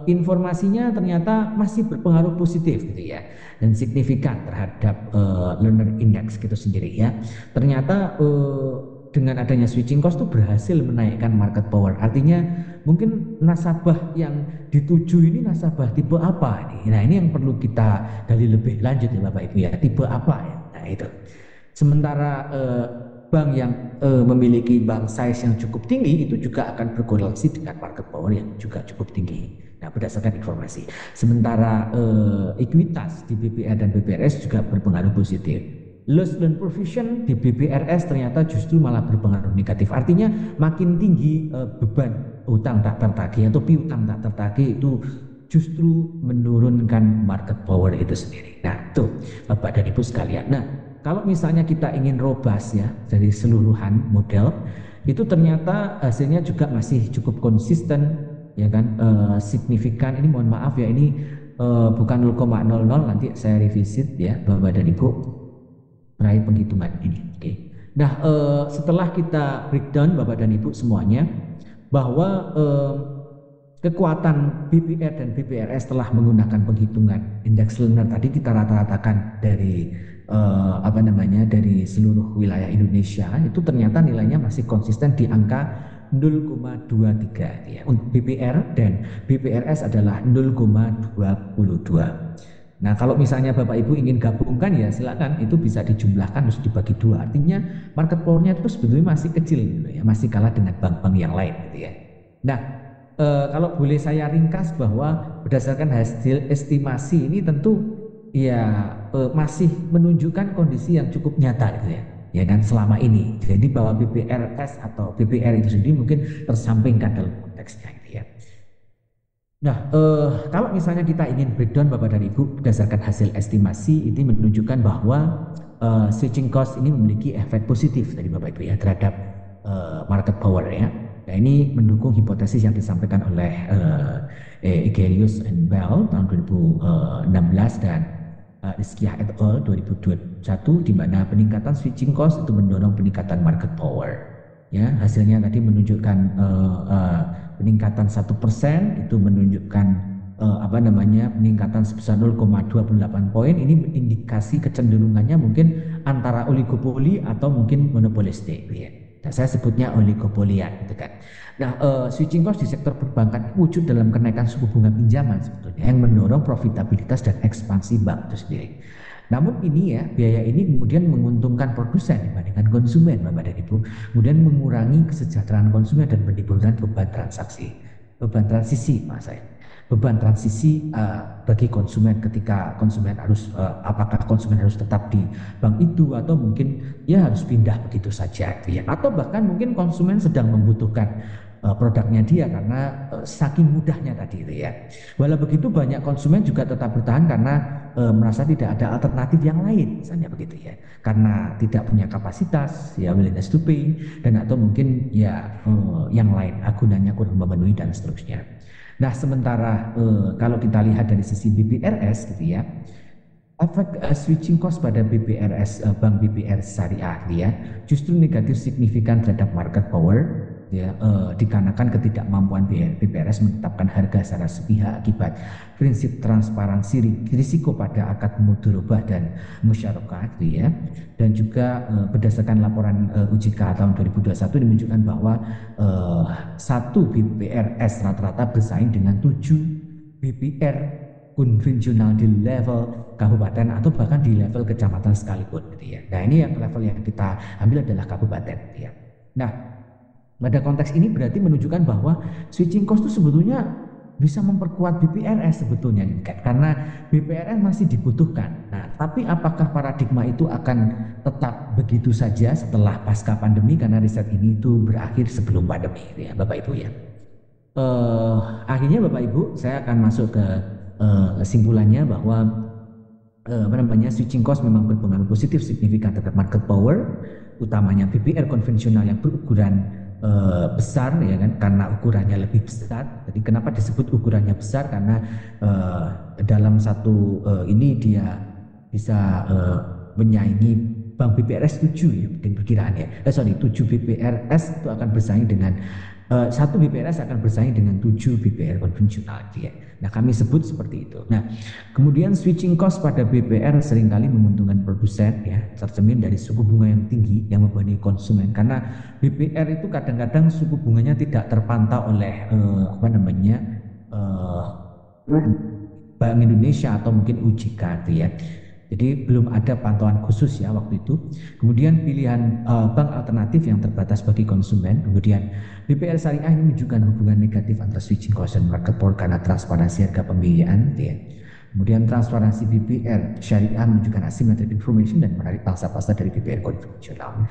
informasinya ternyata masih berpengaruh positif gitu ya, dan signifikan terhadap learner index gitu sendiri ya. Ternyata dengan adanya switching cost itu berhasil menaikkan market power. Artinya mungkin nasabah yang dituju ini nasabah tipe apa ini? Nah ini yang perlu kita gali lebih lanjut ya Bapak Ibu ya, tipe apa ya? Nah itu. Sementara bank yang memiliki bank size yang cukup tinggi itu juga akan berkorelasi dengan market power yang juga cukup tinggi. Nah berdasarkan informasi. Sementara ekuitas di BPR dan BPRS juga berpengaruh positif. Loss loan provision di BPRS ternyata justru malah berpengaruh negatif. Artinya makin tinggi beban utang tak tertagih atau piutang tak tertagih itu justru menurunkan market power itu sendiri. Nah tuh Bapak dan Ibu sekalian. Nah kalau misalnya kita ingin robust ya dari seluruhan model, itu ternyata hasilnya juga masih cukup konsisten ya kan, signifikan. Ini mohon maaf ya, ini bukan 0,00, nanti saya revisit ya Bapak dan Ibu meraih penghitungan ini. Oke. Nah setelah kita breakdown Bapak dan Ibu semuanya bahwa kekuatan BPR dan BPRS telah menggunakan penghitungan indeks learner tadi kita rata-ratakan dari dari seluruh wilayah Indonesia, itu ternyata nilainya masih konsisten di angka 0,23 ya. Untuk BPR dan BPRS adalah 0,22. Nah kalau misalnya Bapak Ibu ingin gabungkan ya silakan, itu bisa dijumlahkan terus dibagi dua. Artinya market powernya itu sebetulnya masih kecil gitu ya, masih kalah dengan bank-bank yang lain gitu ya. Nah kalau boleh saya ringkas bahwa berdasarkan hasil estimasi ini tentu ya masih menunjukkan kondisi yang cukup nyata gitu ya. Ya kan selama ini. Jadi bahwa BPRS atau BPR itu sendiri mungkin tersampingkan dalam konteksnya gitu ya. Nah, kalau misalnya kita ingin breakdown Bapak dan Ibu berdasarkan hasil estimasi ini menunjukkan bahwa switching cost ini memiliki efek positif dari Bapak Ibu ya terhadap market power ya. Nah, ini mendukung hipotesis yang disampaikan oleh Egelius and Bell tahun 2016 dan Rizkyah et al. 2021 di mana peningkatan switching cost itu mendorong peningkatan market power. Ya, hasilnya tadi menunjukkan peningkatan 1% itu menunjukkan peningkatan sebesar 0,28 poin. Ini indikasi kecenderungannya mungkin antara oligopoli atau mungkin monopolistik ya. Nah, saya sebutnya oligopolian gitu kan. Nah, switching cost di sektor perbankan wujud dalam kenaikan suku bunga pinjaman sebetulnya yang mendorong profitabilitas dan ekspansi bank itu sendiri. Namun ini ya, biaya ini kemudian menguntungkan produsen dibandingkan konsumen, Bapak dan Ibu. Kemudian mengurangi kesejahteraan konsumen dan menimbulkan beban transisi, beban transisi bagi konsumen ketika konsumen harus apakah konsumen harus tetap di bank itu atau mungkin ya harus pindah begitu saja ya. Atau bahkan mungkin konsumen sedang membutuhkan produknya dia karena saking mudahnya tadi itu ya. Walau begitu banyak konsumen juga tetap bertahan karena merasa tidak ada alternatif yang lain misalnya begitu ya. Karena tidak punya kapasitas ya, willingness to pay, dan atau mungkin ya yang lain agunannya kurang memenuhi dan seterusnya. Nah, sementara kalau kita lihat dari sisi BPRS gitu ya, efek switching cost pada BPRS Bank BPR Syariah ya justru negatif signifikan terhadap market power ya, dikarenakan ketidakmampuan BPRS menetapkan harga secara sepihak akibat prinsip transparansi risiko pada akad mudharabah dan musyarakah gitu ya. Dan juga berdasarkan laporan OJK tahun 2021 menunjukkan bahwa satu BPRS rata-rata bersaing dengan 7 BPR konvensional di level kabupaten atau bahkan di level kecamatan sekalipun gitu ya. Nah, ini yang level yang kita ambil adalah kabupaten gitu ya. Nah, pada konteks ini berarti menunjukkan bahwa switching cost itu sebetulnya bisa memperkuat BPRS sebetulnya karena BPRS masih dibutuhkan. Nah, tapi apakah paradigma itu akan tetap begitu saja setelah pasca pandemi, karena riset ini itu berakhir sebelum pandemi ya Bapak Ibu ya. Akhirnya Bapak Ibu saya akan masuk ke kesimpulannya bahwa switching cost memang berpengaruh positif signifikan terhadap market power, utamanya BPR konvensional yang berukuran besar ya kan, karena ukurannya lebih besar. Jadi kenapa disebut ukurannya besar? Karena dalam satu ini dia bisa menyaingi Bank BPRS 7 ya, mungkin perkiraan ya. 7 BPRS itu akan bersaing dengan satu BPRS akan bersaing dengan 7 BPR konvensional ya. Nah, kami sebut seperti itu. Nah, kemudian switching cost pada BPR seringkali menguntungkan produsen ya, tercermin dari suku bunga yang tinggi yang membebani konsumen, karena BPR itu kadang-kadang suku bunganya tidak terpantau oleh Bank Indonesia atau mungkin OJK gitu ya. Jadi belum ada pantauan khusus ya waktu itu. Kemudian pilihan bank alternatif yang terbatas bagi konsumen. Kemudian BPR Syariah ini menunjukkan hubungan negatif antara switching cost dan market power karena transparansi harga pembiayaan. Ya. Kemudian transparansi BPR Syariah menunjukkan asymmetric information dan menarik pangsa pasar dari BPR konvensional.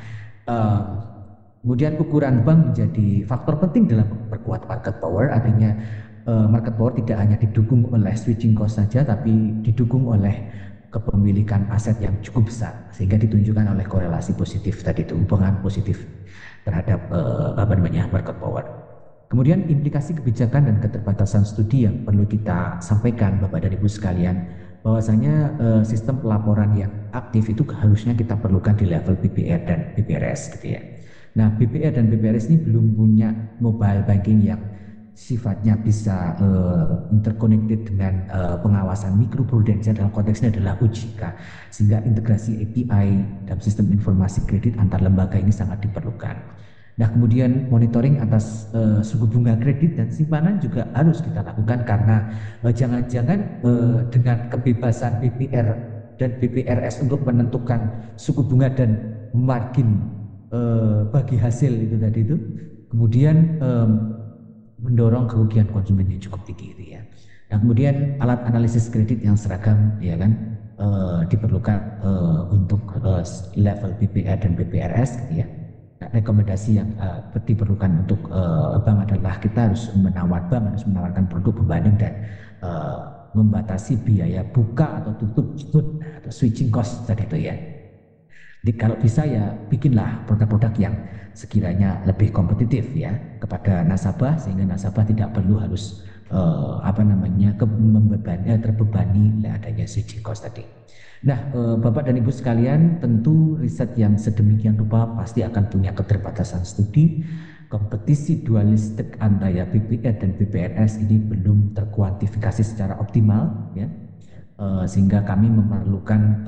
Kemudian ukuran bank menjadi faktor penting dalam memperkuat market power. Artinya market power tidak hanya didukung oleh switching cost saja, tapi didukung oleh kepemilikan aset yang cukup besar, sehingga ditunjukkan oleh korelasi positif tadi itu, hubungan positif terhadap market power. Kemudian implikasi kebijakan dan keterbatasan studi yang perlu kita sampaikan Bapak dan Ibu sekalian, bahwasanya sistem pelaporan yang aktif itu harusnya kita perlukan di level BPR dan BPRS gitu ya. Nah, BPR dan BPRS ini belum punya mobile banking yang sifatnya bisa interconnected dengan pengawasan mikroprudensial, dalam konteksnya adalah OJK, sehingga integrasi API dalam sistem informasi kredit antar lembaga ini sangat diperlukan. Nah, kemudian monitoring atas suku bunga kredit dan simpanan juga harus kita lakukan, karena jangan-jangan dengan kebebasan BPR dan BPRS untuk menentukan suku bunga dan margin bagi hasil itu tadi itu, kemudian mendorong kerugian konsumen yang cukup tinggi gitu ya. Nah, kemudian alat analisis kredit yang seragam ya kan diperlukan untuk level BPR dan BPRS gitu ya. Nah, rekomendasi yang diperlukan untuk bank adalah kita harus bank harus menawarkan produk pembanding dan membatasi biaya buka atau tutup atau switching cost tadi itu ya. Jadi kalau bisa ya bikinlah produk-produk yang sekiranya lebih kompetitif ya kepada nasabah sehingga nasabah tidak perlu harus terbebani oleh adanya switching cost tadi. Nah, Bapak dan Ibu sekalian, tentu riset yang sedemikian rupa pasti akan punya keterbatasan studi. Kompetisi dualistik antara BPR dan BPRS ini belum terkuantifikasi secara optimal, ya, sehingga kami memerlukan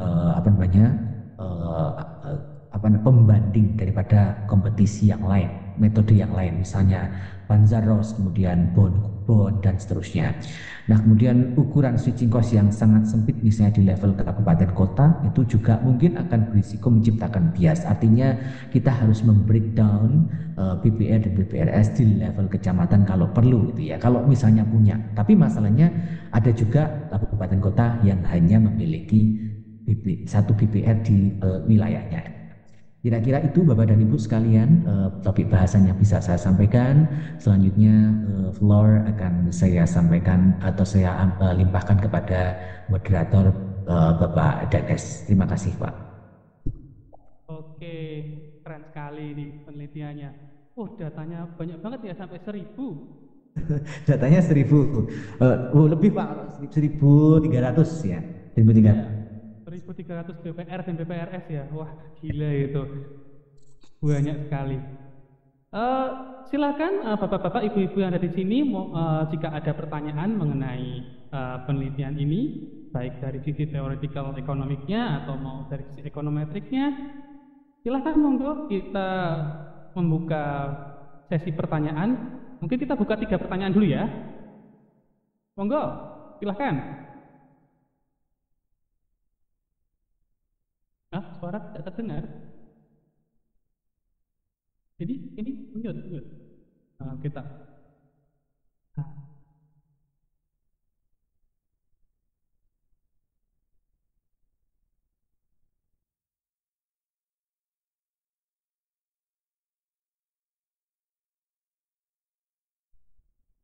pembanding daripada kompetisi yang lain, metode yang lain, misalnya Panzaros, kemudian Bond dan seterusnya. Nah, kemudian ukuran switching cost yang sangat sempit misalnya di level kabupaten kota itu juga mungkin akan berisiko menciptakan bias. Artinya kita harus membreakdown BPR dan BPRS di level kecamatan kalau perlu gitu ya. Kalau misalnya punya. Tapi masalahnya ada juga kabupaten kota yang hanya memiliki satu BPR di wilayahnya. Kira-kira itu Bapak dan Ibu sekalian topik bahasan yang bisa saya sampaikan. Selanjutnya floor akan saya sampaikan atau saya limpahkan kepada moderator Bapak Danes. Terima kasih Pak.
Oke, keren sekali nih penelitiannya. Datanya banyak banget ya, sampai 1000.
Datanya 1000. Lebih Pak, 1300 ya. 1300.
1.300 BPR dan BPRS ya. Wah, gila itu. Banyak sekali. Silakan Bapak-bapak, Ibu-ibu yang ada di sini, jika ada pertanyaan mengenai penelitian ini, baik dari sisi theoretical economicnya atau mau dari sisi ekonometriknya, silakan monggo kita membuka sesi pertanyaan. Mungkin kita buka 3 pertanyaan dulu ya. Monggo, silakan. Suara tidak terdengar. Ini mute. Kita.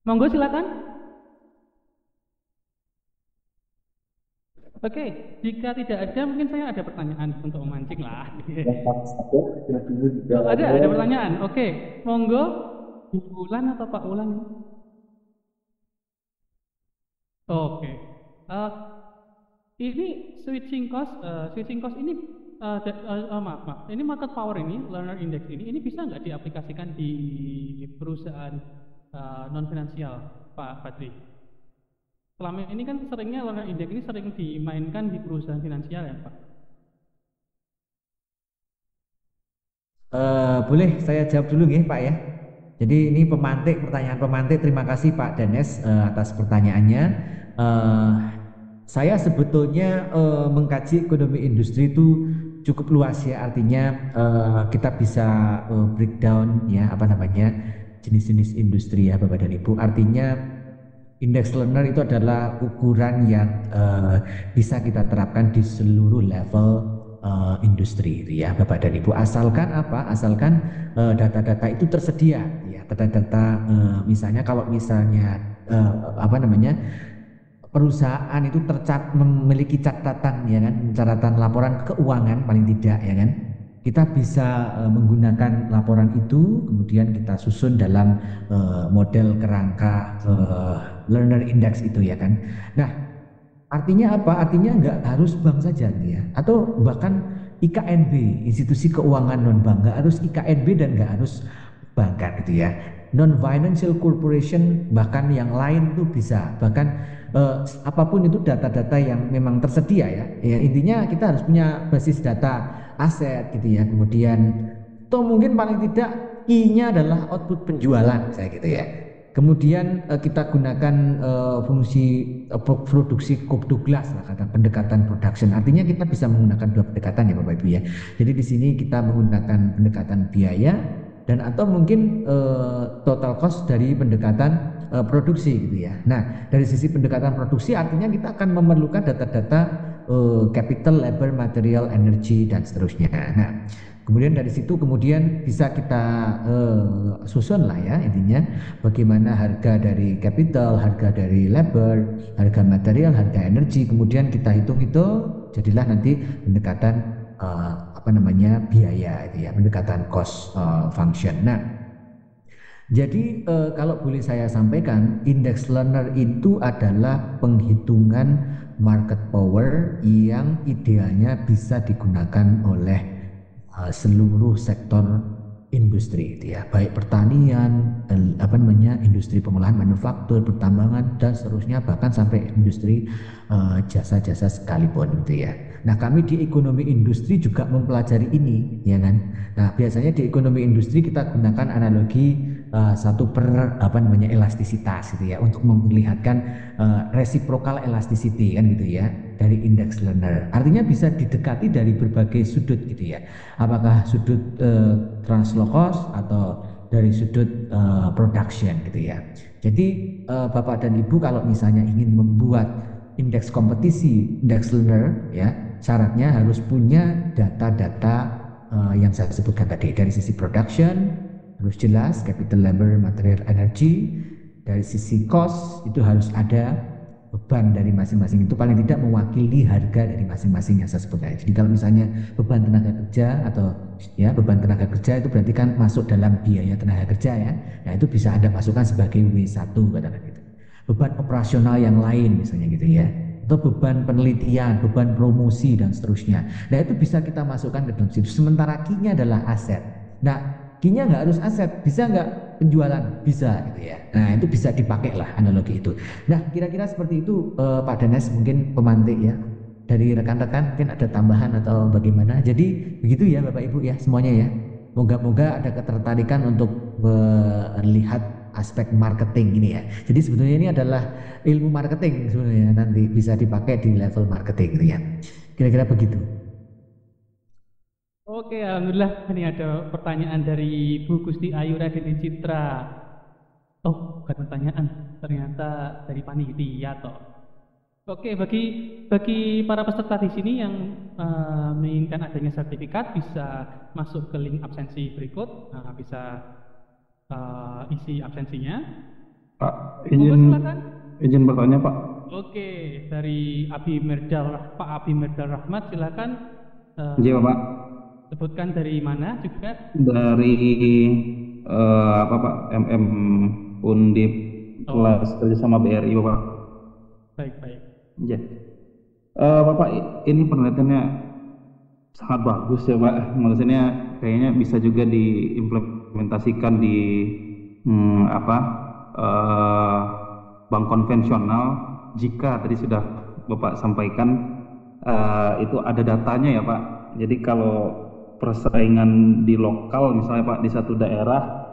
Monggo silakan. Oke, jika tidak ada, mungkin saya ada pertanyaan untuk memancing lah. Ada pertanyaan. Oke, monggo Bu Ulan atau Pak Ulan? Oke. Ini switching cost ini maaf. Ini market power ini, learner index ini bisa nggak diaplikasikan di perusahaan non finansial, Pak Fadri? Selama ini kan seringnya learner index ini sering dimainkan di perusahaan finansial ya Pak?
Boleh saya jawab dulu nih Pak ya. Jadi ini pertanyaan pemantik. Terima kasih Pak Danes atas pertanyaannya. Saya sebetulnya mengkaji ekonomi industri itu cukup luas ya. Artinya kita bisa breakdown ya jenis-jenis industri ya Bapak dan Ibu. Artinya index learner itu adalah ukuran yang bisa kita terapkan di seluruh level industri ya Bapak dan Ibu. Asalkan data-data itu tersedia ya. Data-data misalnya kalau perusahaan itu memiliki catatan ya kan, catatan laporan keuangan paling tidak ya kan. Kita bisa menggunakan laporan itu, kemudian kita susun dalam model kerangka learner index itu ya kan. Nah, artinya apa? Artinya nggak harus bank saja ya, atau bahkan IKNB, institusi keuangan non bank, nggak harus IKNB dan nggak harus bank kan gitu ya. Non financial corporation bahkan yang lain tuh bisa, bahkan apapun itu data-data yang memang tersedia ya. Intinya kita harus punya basis data aset gitu ya, kemudian atau mungkin paling tidak I-nya adalah output penjualan saya gitu ya. Kemudian kita gunakan fungsi produksi Cobb Douglas lah, kata pendekatan production. Artinya kita bisa menggunakan 2 pendekatan ya Bapak Ibu ya. Jadi di sini kita menggunakan pendekatan biaya dan atau mungkin total cost dari pendekatan produksi gitu ya. Nah, dari sisi pendekatan produksi artinya kita akan memerlukan data-data capital, labor, material, energy dan seterusnya. Nah, kemudian dari situ kemudian bisa kita susun lah ya intinya bagaimana harga dari capital, harga dari labor, harga material, harga energi, kemudian kita hitung-hitung jadilah nanti pendekatan biaya itu ya, pendekatan cost function. Nah, jadi kalau boleh saya sampaikan, index learner itu adalah penghitungan market power yang idealnya bisa digunakan oleh seluruh sektor industri itu ya, baik pertanian, industri pengolahan manufaktur, pertambangan dan seterusnya, bahkan sampai industri jasa-jasa sekalipun gitu ya. Nah, kami di ekonomi industri juga mempelajari ini, ya kan. Nah, biasanya di ekonomi industri kita gunakan analogi elastisitas gitu ya, untuk memperlihatkan reciprocal elasticity kan gitu ya dari index learner. Artinya bisa didekati dari berbagai sudut gitu ya. Apakah sudut translow cost atau dari sudut production gitu ya. Jadi Bapak dan Ibu kalau misalnya ingin membuat indeks kompetisi, index learner ya, syaratnya harus punya data-data yang saya sebutkan tadi. Dari sisi production harus jelas, capital, labor, material, energy. Dari sisi cost itu harus ada beban dari masing-masing, itu paling tidak mewakili harga dari masing-masing yang saya sebutkan. Jadi kalau misalnya beban tenaga kerja atau ya beban tenaga kerja itu berarti kan masuk dalam biaya tenaga kerja ya. Nah, itu bisa Anda masukkan sebagai W1 katakan gitu. Beban operasional yang lain misalnya gitu ya, atau beban penelitian, beban promosi dan seterusnya. Nah, itu bisa kita masukkan ke dalam situ. Sementara Q-nya adalah aset. Nah, Q-nya nggak harus aset, bisa nggak penjualan? Bisa gitu ya. Nah, itu bisa dipakai lah analogi itu. Nah, kira-kira seperti itu Pak Danes, mungkin pemantik ya. Dari rekan-rekan mungkin ada tambahan atau bagaimana. Jadi begitu ya Bapak Ibu ya semuanya ya. Moga-moga ada ketertarikan untuk melihat aspek marketing ini ya. Jadi sebetulnya ini adalah ilmu marketing sebenarnya, nanti bisa dipakai di level marketing gitu ya. Kira-kira begitu.
Oke, alhamdulillah ini ada pertanyaan dari Bu Gusti Ayu Radini Citra. Oh, bukan pertanyaan, ternyata dari panitia toh. Oke, bagi para peserta di sini yang menginginkan adanya sertifikat bisa masuk ke link absensi berikut, bisa isi absensinya.
Pak,
Silakan.
izin bertanya Pak.
Oke, dari Pak Abi Merdal Rahmat, silakan.
Iya Pak.
Sebutkan dari mana juga?
Dari Pak, MM Undip kelas kerjasama BRI Bapak.
Baik.
Iya. Bapak, ini penelitiannya sangat bagus ya Pak. Maksudnya kayaknya bisa juga diimplementasikan di bank konvensional jika tadi sudah Bapak sampaikan itu ada datanya ya Pak. Jadi kalau persaingan di lokal misalnya Pak di satu daerah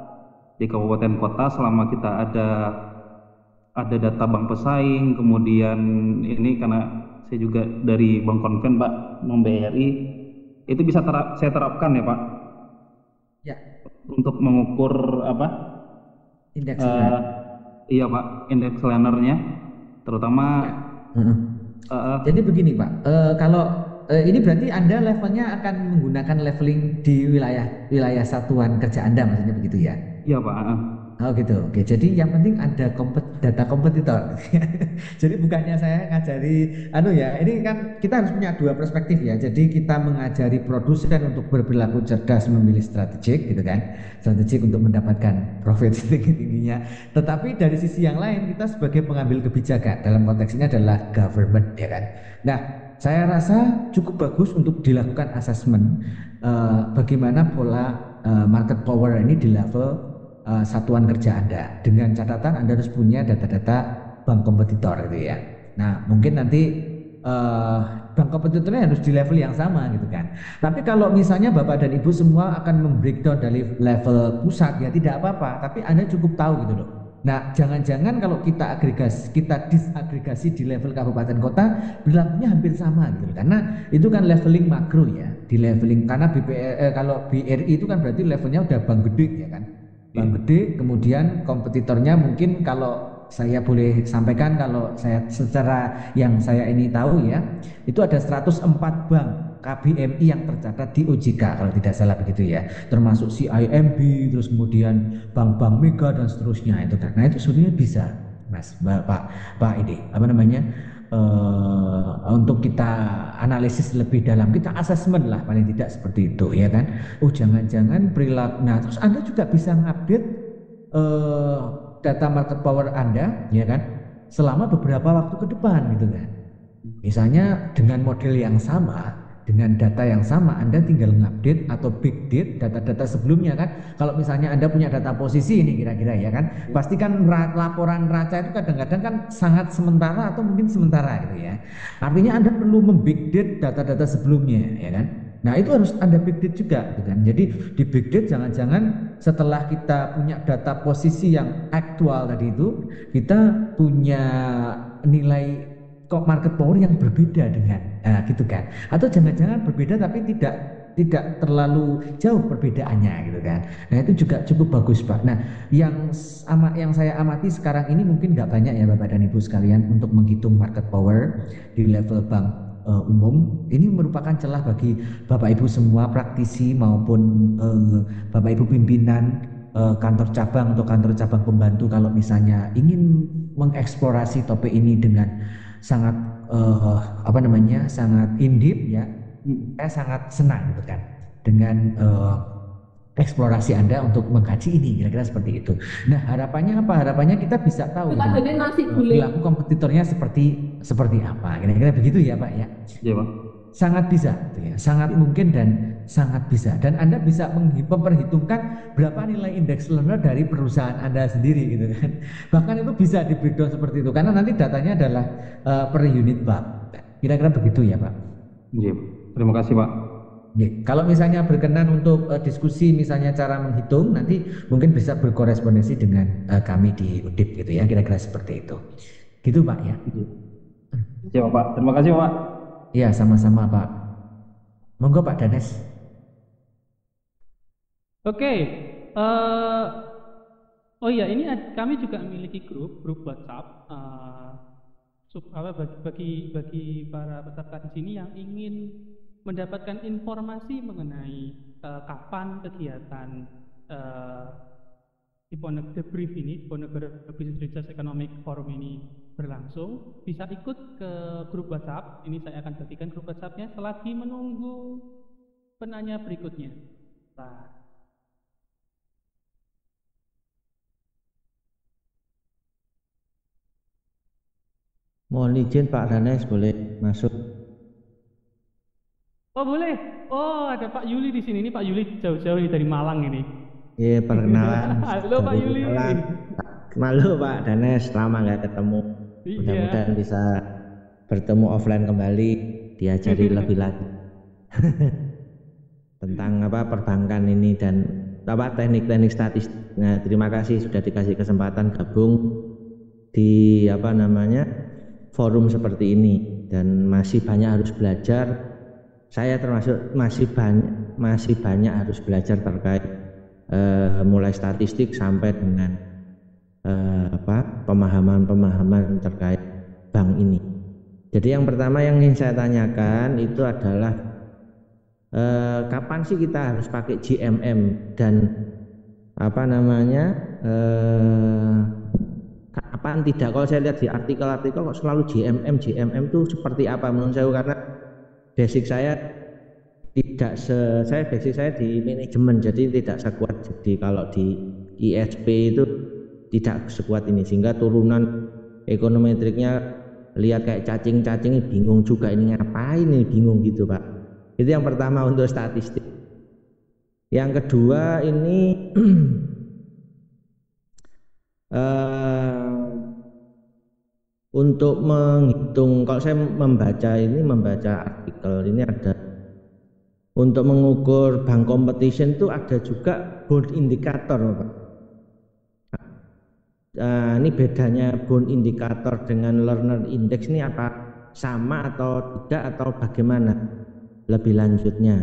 di kabupaten kota, selama kita ada data bank pesaing, kemudian ini karena saya juga dari bank konven Pak, non BRI, itu bisa saya terapkan ya Pak
ya
untuk mengukur
indeks
iya Pak, indeks learnernya terutama
ya. Jadi begini Pak, kalau ini berarti Anda levelnya akan menggunakan leveling di wilayah satuan kerja Anda, maksudnya begitu ya?
Iya Pak.
Oh gitu. Oke, jadi yang penting ada data kompetitor. Jadi bukannya saya ngajari ini kan kita harus punya dua perspektif ya. Jadi kita mengajari produsen untuk berperilaku cerdas, memilih strategik gitu kan. Strategik untuk mendapatkan profit tinggi-tingginya. Tetapi dari sisi yang lain kita sebagai pengambil kebijakan, dalam konteks ini adalah government ya kan. Nah, saya rasa cukup bagus untuk dilakukan asesmen bagaimana pola market power ini di level satuan kerja Anda. Dengan catatan Anda harus punya data-data bank kompetitor gitu ya. Nah, mungkin nanti bank kompetitornya harus di level yang sama gitu kan. Tapi kalau misalnya Bapak dan Ibu semua akan membreakdown dari level pusat ya tidak apa-apa, tapi Anda cukup tahu gitu loh. Nah, jangan-jangan kalau kita disagregasi di level kabupaten kota berlakunya hampir sama gitu, karena itu kan leveling makro ya. di leveling karena kalau BRI itu kan berarti levelnya udah bank gede ya kan, bank gede. Kemudian kompetitornya mungkin kalau saya boleh sampaikan, kalau saya secara yang saya ini tahu ya, itu ada 104 bank KBMI yang tercatat di OJK kalau tidak salah begitu ya, termasuk CIMB, terus kemudian bank-bank mega dan seterusnya itu kan. Nah itu sebenarnya bisa Mas, Pak ini apa namanya, untuk kita analisis lebih dalam, kita asesmen lah paling tidak seperti itu ya kan. Oh jangan-jangan perilaku. Nah terus Anda juga bisa ngupdate data market power Anda ya kan selama beberapa waktu ke depan gitu kan. Misalnya dengan model yang sama, dengan data yang sama, Anda tinggal ngupdate atau big date data-data sebelumnya kan. Kalau misalnya Anda punya data posisi ini kira-kira ya kan, pasti kan laporan neraca itu kadang-kadang kan sangat sementara atau mungkin sementara gitu ya. Artinya Anda perlu membig date data-data sebelumnya ya kan. Nah itu harus Anda big date juga gitu kan. Jadi di big date jangan-jangan setelah kita punya data posisi yang aktual tadi itu, kita punya nilai kok market power yang berbeda dengan gitu kan, atau jangan-jangan berbeda tapi tidak terlalu jauh perbedaannya gitu kan. Nah itu juga cukup bagus Pak. Nah yang saya amati sekarang ini mungkin nggak banyak ya Bapak dan Ibu sekalian untuk menghitung market power di level bank umum. Ini merupakan celah bagi Bapak Ibu semua praktisi maupun Bapak Ibu pimpinan kantor cabang atau kantor cabang pembantu, kalau misalnya ingin mengeksplorasi topik ini dengan sangat sangat in-depth ya, saya sangat senang gitu kan dengan eksplorasi Anda untuk mengkaji ini, kira-kira seperti itu. Nah harapannya apa? Harapannya kita bisa tahu perilaku kompetitornya seperti apa, kira-kira begitu ya Pak ya.
Iya Pak.
Sangat bisa gitu ya, sangat mungkin dan sangat bisa. Dan Anda bisa memperhitungkan berapa nilai indeks learner dari perusahaan Anda sendiri gitu kan. Bahkan itu bisa di breakdown seperti itu karena nanti datanya adalah per unit bank. Kira-kira begitu ya Pak.
Iya. Terima kasih Pak.
Ya, kalau misalnya berkenan untuk diskusi misalnya cara menghitung, nanti mungkin bisa berkorespondensi dengan kami di UDIP gitu ya, kira-kira seperti itu. Gitu Pak ya.
Iya Pak. Terima kasih Pak.
Ya sama-sama Pak. Monggo Pak Danes.
Oke, oh iya ini kami juga memiliki grup WhatsApp bagi para peserta di sini yang ingin mendapatkan informasi mengenai kapan kegiatan The Brief ini, Diponegoro Business Research Economic Forum ini berlangsung, bisa ikut ke grup WhatsApp. Ini saya akan bagikan grup WhatsApp-nya selagi menunggu penanya berikutnya. Nah.
Mohon izin Pak Danes, boleh masuk?
Oh boleh. Oh ada Pak Yuli di sini. Ini Pak Yuli jauh-jauh dari Malang ini.
Iya perkenalan.
Halo Pak Yuli.
Malu Pak Danes, lama nggak ketemu. Mudah-mudahan bisa bertemu offline kembali, diajari lebih lagi tentang perbankan ini dan teknik-teknik statistik. Nah, terima kasih sudah dikasih kesempatan gabung di forum seperti ini, dan masih banyak harus belajar. Saya termasuk masih banyak harus belajar terkait mulai statistik sampai dengan pemahaman terkait bank ini. Jadi yang pertama yang ingin saya tanyakan itu adalah kapan sih kita harus pakai GMM dan kapan tidak. Kalau saya lihat di artikel-artikel kok selalu GMM itu seperti apa menurut saya, karena basic saya basic saya di manajemen, jadi tidak sekuat. Jadi kalau di ISP itu tidak sekuat ini, sehingga turunan ekonometriknya lihat kayak cacing-cacing, bingung juga ini ngapain, ini bingung gitu Pak. Itu yang pertama untuk statistik. Yang kedua ini untuk menghitung, kalau saya membaca artikel ini ada untuk mengukur bank competition itu ada juga bond indikator Pak. Ini bedanya bond indikator dengan learner index ini apa sama atau tidak atau bagaimana lebih lanjutnya?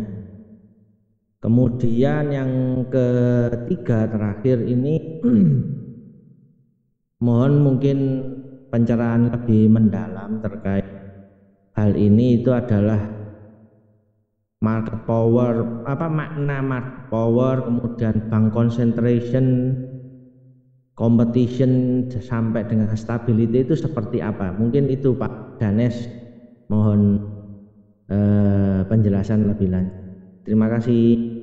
Kemudian yang ketiga terakhir ini mohon mungkin pencerahan lebih mendalam terkait hal ini. Itu adalah market power, apa makna market power, kemudian bank concentration, competition sampai dengan stability itu seperti apa. Mungkin itu Pak Danes, mohon penjelasan lebih lanjut. Terima kasih.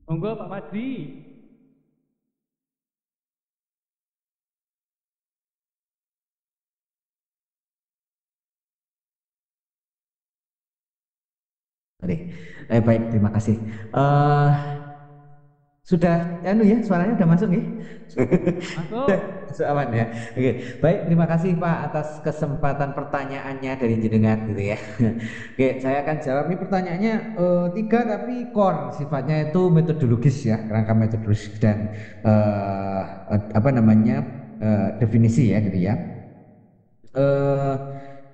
Monggo Pak Fadri.
Baik, terima kasih. Sudah, ya, suaranya sudah masuk ya?
Masuk.
Masuk aman ya. Oke, baik, terima kasih Pak atas kesempatan pertanyaannya dari jenengan gitu ya. Oke, saya akan jawab. Ini pertanyaannya 3 tapi core sifatnya itu metodologis ya, kerangka metodologis dan apa namanya definisi ya gitu ya.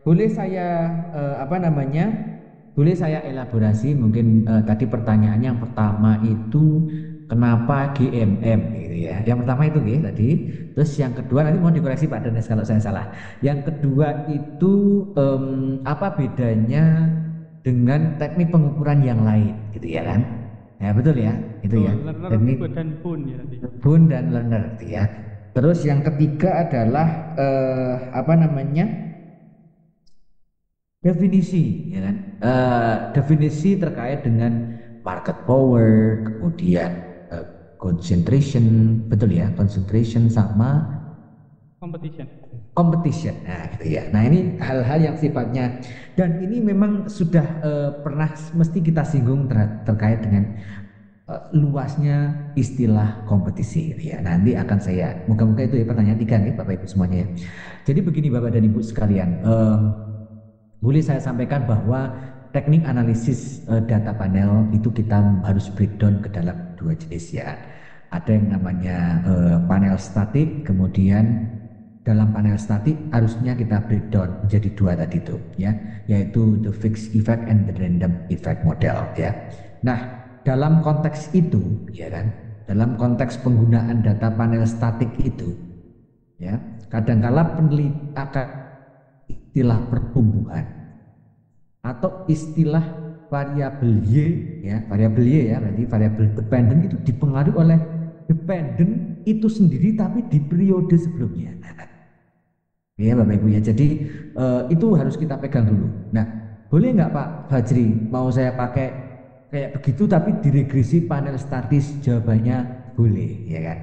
Boleh saya apa namanya? Boleh saya elaborasi mungkin tadi pertanyaannya yang pertama itu kenapa GMM gitu ya. Yang pertama itu ya tadi. Terus yang kedua nanti mohon dikoreksi Pak Danes kalau saya salah. Yang kedua itu apa bedanya dengan teknik pengukuran yang lain gitu ya kan? Ya betul ya, itu ya. Teknik
dan Boon ya tadi.
Boon dan learner gitu ya. Terus yang ketiga adalah apa namanya? Definisi ya kan, definisi terkait dengan market power, kemudian concentration, betul ya, concentration sama competition, nah gitu ya. Nah ini hal-hal yang sifatnya, dan ini memang sudah pernah mesti kita singgung terkait dengan luasnya istilah kompetisi gitu ya. Nanti akan saya, moga-moga itu ya pertanyaan 3 nih Bapak Ibu semuanya ya. Jadi begini Bapak dan Ibu sekalian, boleh saya sampaikan bahwa teknik analisis data panel itu kita harus breakdown ke dalam 2 jenis ya. Ada yang namanya panel statik, kemudian dalam panel statik harusnya kita breakdown menjadi 2 tadi itu ya, yaitu the fixed effect and the random effect model ya. Nah, dalam konteks itu ya kan, dalam konteks penggunaan data panel statik itu ya, kadangkala peneliti akan istilah pertumbuhan atau istilah variabel Y ya, variabel Y ya, berarti variabel dependent itu dipengaruhi oleh dependent itu sendiri tapi di periode sebelumnya. Ya Bapak Ibu ya, jadi itu harus kita pegang dulu. Nah, boleh nggak Pak Fajri mau saya pakai kayak begitu tapi diregresi panel statis? Jawabannya boleh ya kan,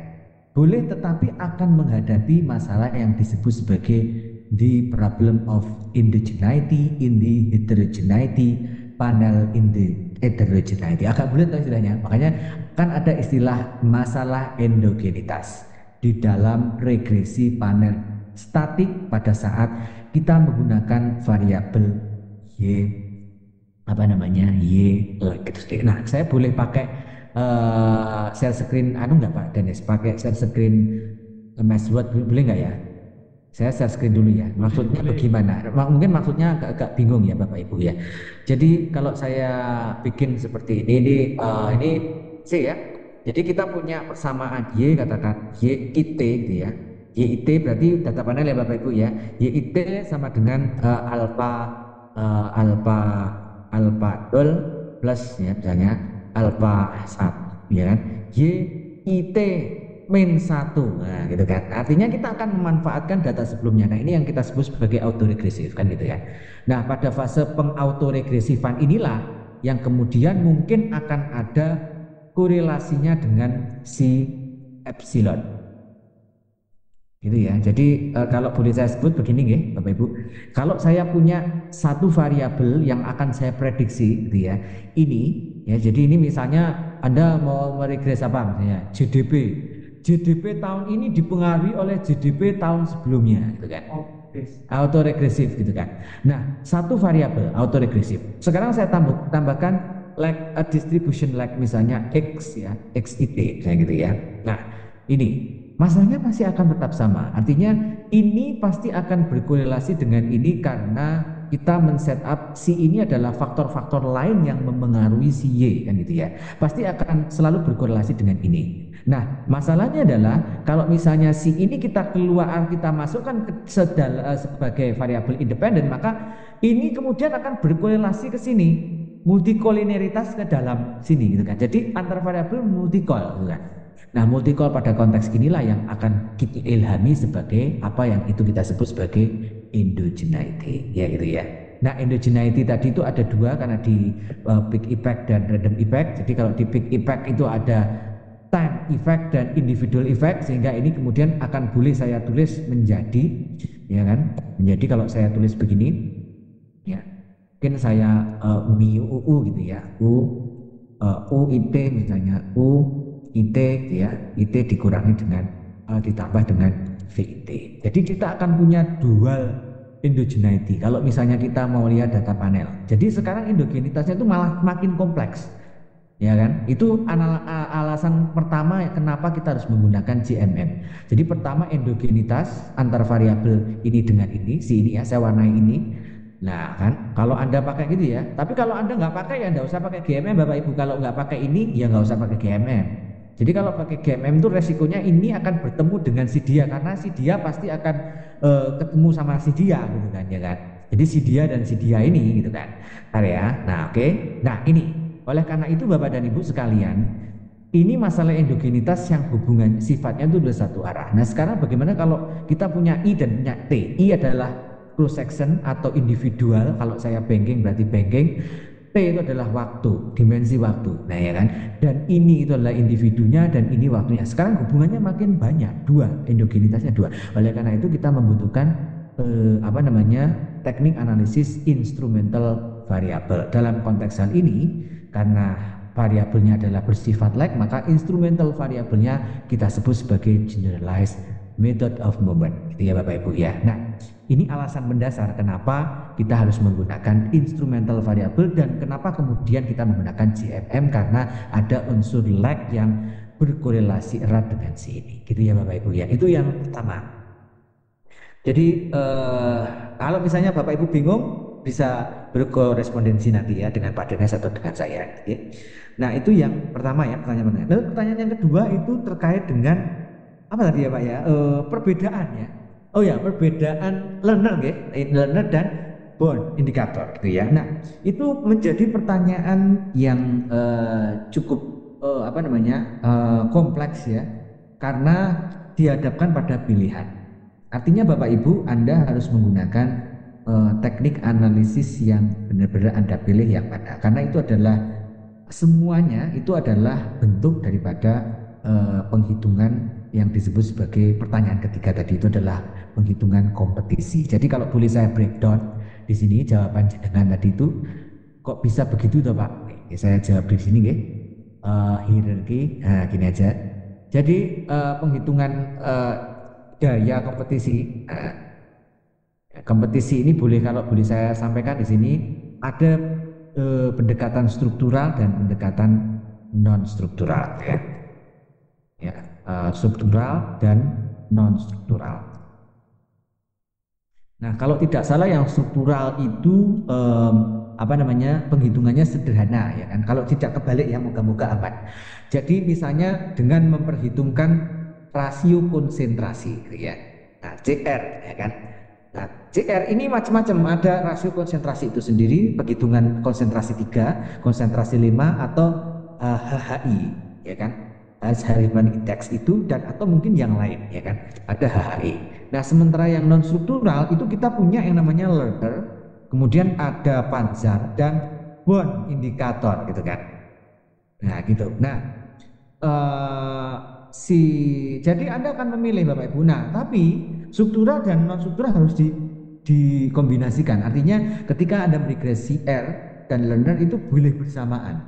boleh, tetapi akan menghadapi masalah yang disebut sebagai the problem of endogeneity in the heterogeneity, panel in the heterogeneity. Agak bulat istilahnya, makanya kan ada istilah masalah endogenitas di dalam regresi panel statik pada saat kita menggunakan variabel Y, apa namanya, Y gitu. Nah, saya boleh pakai share screen nggak Pak Danes, pakai share screen Meshworld boleh nggak ya? Saya share screen dulu ya. Maksudnya bagaimana? Mungkin maksudnya agak bingung ya Bapak Ibu ya. Jadi kalau saya bikin seperti ini C ya. Jadi kita punya persamaan Y, katakan YIT gitu ya. YIT berarti data panel ya Bapak Ibu ya. YIT sama dengan alpha dol plus ya, misalnya alpha 1 ya kan. YIT min 1, nah gitu kan, artinya kita akan memanfaatkan data sebelumnya. Nah ini yang kita sebut sebagai autoregresif kan gitu ya. Nah pada fase pengautoregresifan inilah yang kemudian mungkin akan ada korelasinya dengan si epsilon gitu ya. Jadi kalau boleh saya sebut begini ya Bapak Ibu, kalau saya punya satu variabel yang akan saya prediksi gitu ya, ini ya, jadi ini misalnya Anda mau meregres apa misalnya GDP tahun ini dipengaruhi oleh GDP tahun sebelumnya gitu kan, autoregresif gitu kan. Nah satu variabel autoregresif, sekarang saya tambahkan like a distribution like misalnya X ya, XIT kayak gitu ya. Nah ini masalahnya pasti akan tetap sama, artinya ini pasti akan berkorelasi dengan ini karena kita men-setup si ini adalah faktor-faktor lain yang mempengaruhi si Y kan gitu ya. Pasti akan selalu berkorelasi dengan ini. Nah, masalahnya adalah kalau misalnya si ini kita keluar, kita masukkan sebagai variabel independen, maka ini kemudian akan berkorelasi ke sini, multikoliniaritas ke dalam sini gitu kan. Jadi antar variabel multikol gitu kan. Nah, multikol pada konteks inilah yang akan kita ilhami sebagai apa yang itu kita sebut sebagai endogeneity, ya gitu ya. Nah, endogeneity tadi itu ada dua karena di peak effect dan random effect. Jadi kalau di peak effect itu ada time effect dan individual effect, sehingga ini kemudian akan boleh saya tulis menjadi, ya kan? Menjadi kalau saya tulis begini, ya mungkin saya mu gitu ya, u it misalnya u IT gitu ya, IT dikurangi dengan ditambah dengan VIT. Jadi kita akan punya dual endogeneity kalau misalnya kita mau lihat data panel. Jadi sekarang endogenitasnya itu malah makin kompleks, ya kan? Itu alasan pertama kenapa kita harus menggunakan GMM. Jadi pertama endogenitas antar variabel ini dengan ini, si ini ya saya warnai ini. Nah kan, kalau Anda pakai gitu ya. Tapi kalau Anda nggak pakai ya nggak usah pakai GMM Bapak Ibu. Kalau nggak pakai ini ya nggak usah pakai GMM. Jadi kalau pakai GMM itu resikonya ini akan bertemu dengan si dia, karena si dia pasti akan ketemu sama si dia gitu kan, ya kan. Jadi si dia dan si dia ini gitu kan. Bentar ya. Nah oke. Nah ini oleh karena itu Bapak dan Ibu sekalian, ini masalah endogenitas yang hubungan sifatnya itu sudah satu arah. Nah sekarang bagaimana kalau kita punya I dan punya T? I adalah cross section atau individual, kalau saya banking berarti banking. T itu adalah waktu, dimensi waktu. Nah ya kan, dan ini itu adalah individunya dan ini waktunya. Sekarang hubungannya makin banyak, dua, endogenitasnya dua. Oleh karena itu kita membutuhkan teknik analisis instrumental variable. Dalam konteks hal ini, karena variabelnya adalah bersifat like, maka instrumental variabelnya kita sebut sebagai generalized method of moment, gitu ya Bapak Ibu ya. Nah, ini alasan mendasar kenapa kita harus menggunakan instrumental variable dan kenapa kemudian kita menggunakan GMM, karena ada unsur lag yang berkorelasi erat dengan si ini, gitu ya Bapak Ibu ya. Itu yang pertama. Jadi kalau misalnya Bapak Ibu bingung, bisa berkorespondensi nanti ya dengan Pak Denes atau dengan saya. Ya. Nah itu yang pertama ya, pertanyaan. Lalu pertanyaan yang kedua itu terkait dengan apa tadi ya Pak ya, perbedaan ya. Oh ya, perbedaan learner dan bond indikator gitu ya. Nah itu menjadi pertanyaan yang cukup kompleks ya, karena dihadapkan pada pilihan. Artinya Bapak Ibu Anda harus menggunakan teknik analisis yang benar-benar Anda pilih yang mana, karena itu adalah semuanya itu adalah bentuk daripada penghitungan yang disebut sebagai pertanyaan ketiga tadi, itu adalah penghitungan kompetisi. Jadi kalau boleh saya breakdown di sini jawaban dengan tadi itu kok bisa begitu toh Pak? Oke, saya jawab di sini hierarki. Nah, gini aja. Jadi penghitungan daya kompetisi. Kompetisi ini kalau boleh saya sampaikan di sini ada pendekatan struktural dan pendekatan non struktural ya. Struktural dan non struktural. Nah kalau tidak salah yang struktural itu penghitungannya sederhana ya kan. Kalau tidak kebalik ya moga-moga aman. Jadi misalnya dengan memperhitungkan rasio konsentrasi gitu ya. Nah CR ya kan. Nah CR ini macam-macam, ada rasio konsentrasi itu sendiri, penghitungan konsentrasi 3, konsentrasi 5 atau HHI ya kan. Human Index itu dan atau mungkin yang lain ya kan, ada HHI. Nah sementara yang non struktural itu kita punya yang namanya learner, kemudian ada panzar dan bond indikator gitu kan. Nah gitu. Nah jadi Anda akan memilih Bapak Ibu. Nah tapi struktural dan non struktural harus dikombinasikan. Artinya ketika Anda meregresi R dan learner itu boleh bersamaan,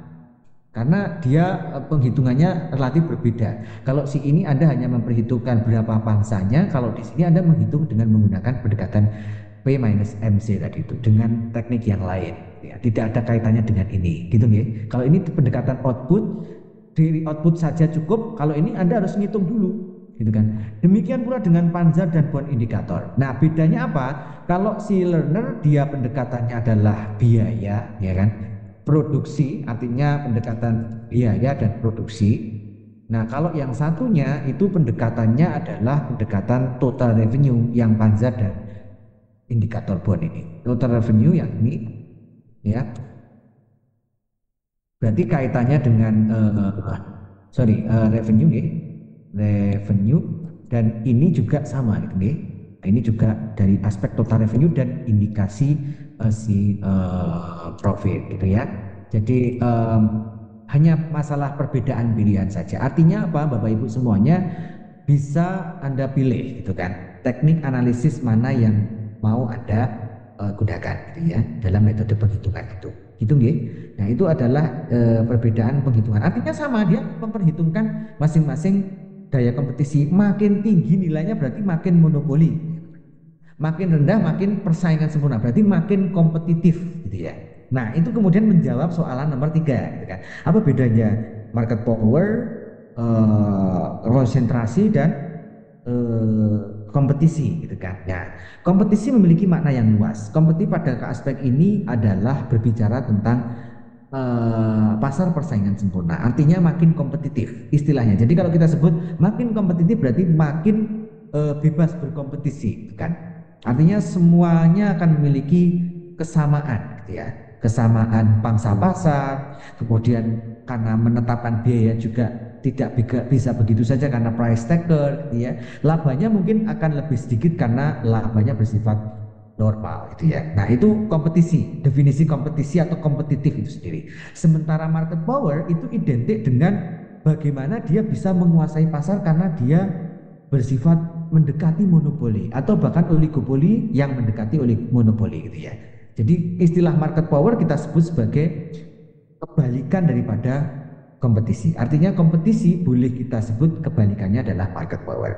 karena dia penghitungannya relatif berbeda. Kalau si ini Anda hanya memperhitungkan berapa pangsanya, kalau di sini Anda menghitung dengan menggunakan pendekatan P minus MC tadi itu dengan teknik yang lain. Ya, tidak ada kaitannya dengan ini, gitu ya. Kalau ini pendekatan output, dari output saja cukup. Kalau ini Anda harus ngitung dulu, gitu kan. Demikian pula dengan panzer dan bond indikator. Nah, bedanya apa? Kalau si learner dia pendekatannya adalah biaya, ya kan? Produksi, artinya pendekatan biaya dan produksi. Nah, kalau yang satunya itu pendekatannya adalah pendekatan total revenue yang panzer dan indikator bond ini. Total revenue yang ini, ya, berarti kaitannya dengan revenue nih, revenue, dan ini juga sama gitu nih. Ini juga dari aspek total revenue dan indikasi profit gitu ya. Jadi hanya masalah perbedaan pilihan saja. Artinya apa, Bapak Ibu semuanya bisa Anda pilih gitu kan. Teknik analisis mana yang mau Anda gunakan gitu ya dalam metode penghitungan itu. Gitu nggih. Nah, itu adalah perbedaan penghitungan. Artinya sama, dia memperhitungkan masing-masing daya kompetisi. Makin tinggi nilainya berarti makin monopoli. Makin rendah makin persaingan sempurna, berarti makin kompetitif gitu ya. Nah, itu kemudian menjawab soalan nomor 3 gitu kan. Apa bedanya market power, konsentrasi dan kompetisi gitu kan. Nah, kompetisi memiliki makna yang luas. Kompetisi pada aspek ini adalah berbicara tentang pasar persaingan sempurna. Artinya makin kompetitif istilahnya. Jadi kalau kita sebut makin kompetitif berarti makin bebas berkompetisi gitu kan. Artinya semuanya akan memiliki kesamaan gitu ya. Kesamaan pangsa pasar, kemudian karena menetapkan biaya juga tidak bisa begitu saja karena price taker gitu ya. Labanya mungkin akan lebih sedikit karena labanya bersifat normal gitu ya. Nah, itu kompetisi, definisi kompetisi atau kompetitif itu sendiri. Sementara market power itu identik dengan bagaimana dia bisa menguasai pasar karena dia bersifat mendekati monopoli atau bahkan oligopoli yang mendekati monopoli gitu ya. Jadi istilah market power kita sebut sebagai kebalikan daripada kompetisi. Artinya kompetisi boleh kita sebut kebalikannya adalah market power.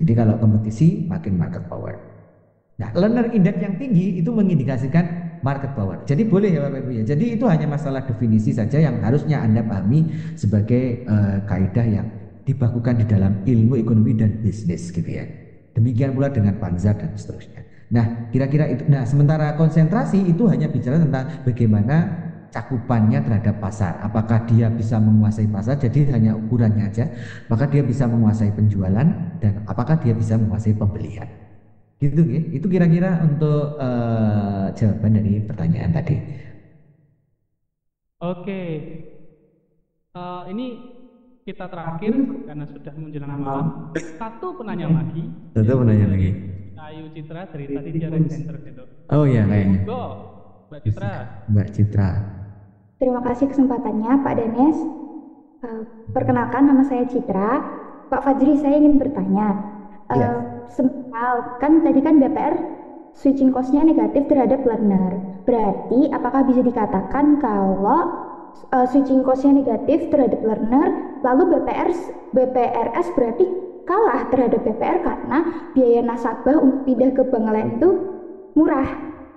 Jadi kalau kompetisi makin market power. Nah, learner index yang tinggi itu mengindikasikan market power. Jadi boleh ya Bapak Ibu ya. Jadi itu hanya masalah definisi saja yang harusnya Anda pahami sebagai kaidah yang dibakukan di dalam ilmu ekonomi dan bisnis gitu ya. Demikian pula dengan panzer dan seterusnya. Nah, kira-kira itu. Nah, sementara konsentrasi itu hanya bicara tentang bagaimana cakupannya terhadap pasar. Apakah dia bisa menguasai pasar, jadi hanya ukurannya aja. Apakah dia bisa menguasai penjualan dan apakah dia bisa menguasai pembelian. Gitu ya. Itu kira-kira untuk jawaban dari pertanyaan tadi.
Oke. Ini kita terakhir karena sudah menjelang malam. Satu penanya lagi. Ayu Citra dari tadi Sharing Center gitu.
Oh iya kayaknya.
Go, Mbak Citra.
Mbak Citra.
Terima kasih kesempatannya Pak Danes. Perkenalkan, nama saya Citra. Pak Fajri, saya ingin bertanya. Semisal kan tadi kan BPR switching cost-nya negatif terhadap learner. Berarti apakah bisa dikatakan kalau switching cost-nya negatif terhadap learner, lalu BPRS berarti kalah terhadap BPR karena biaya nasabah untuk pindah ke bank lain itu murah.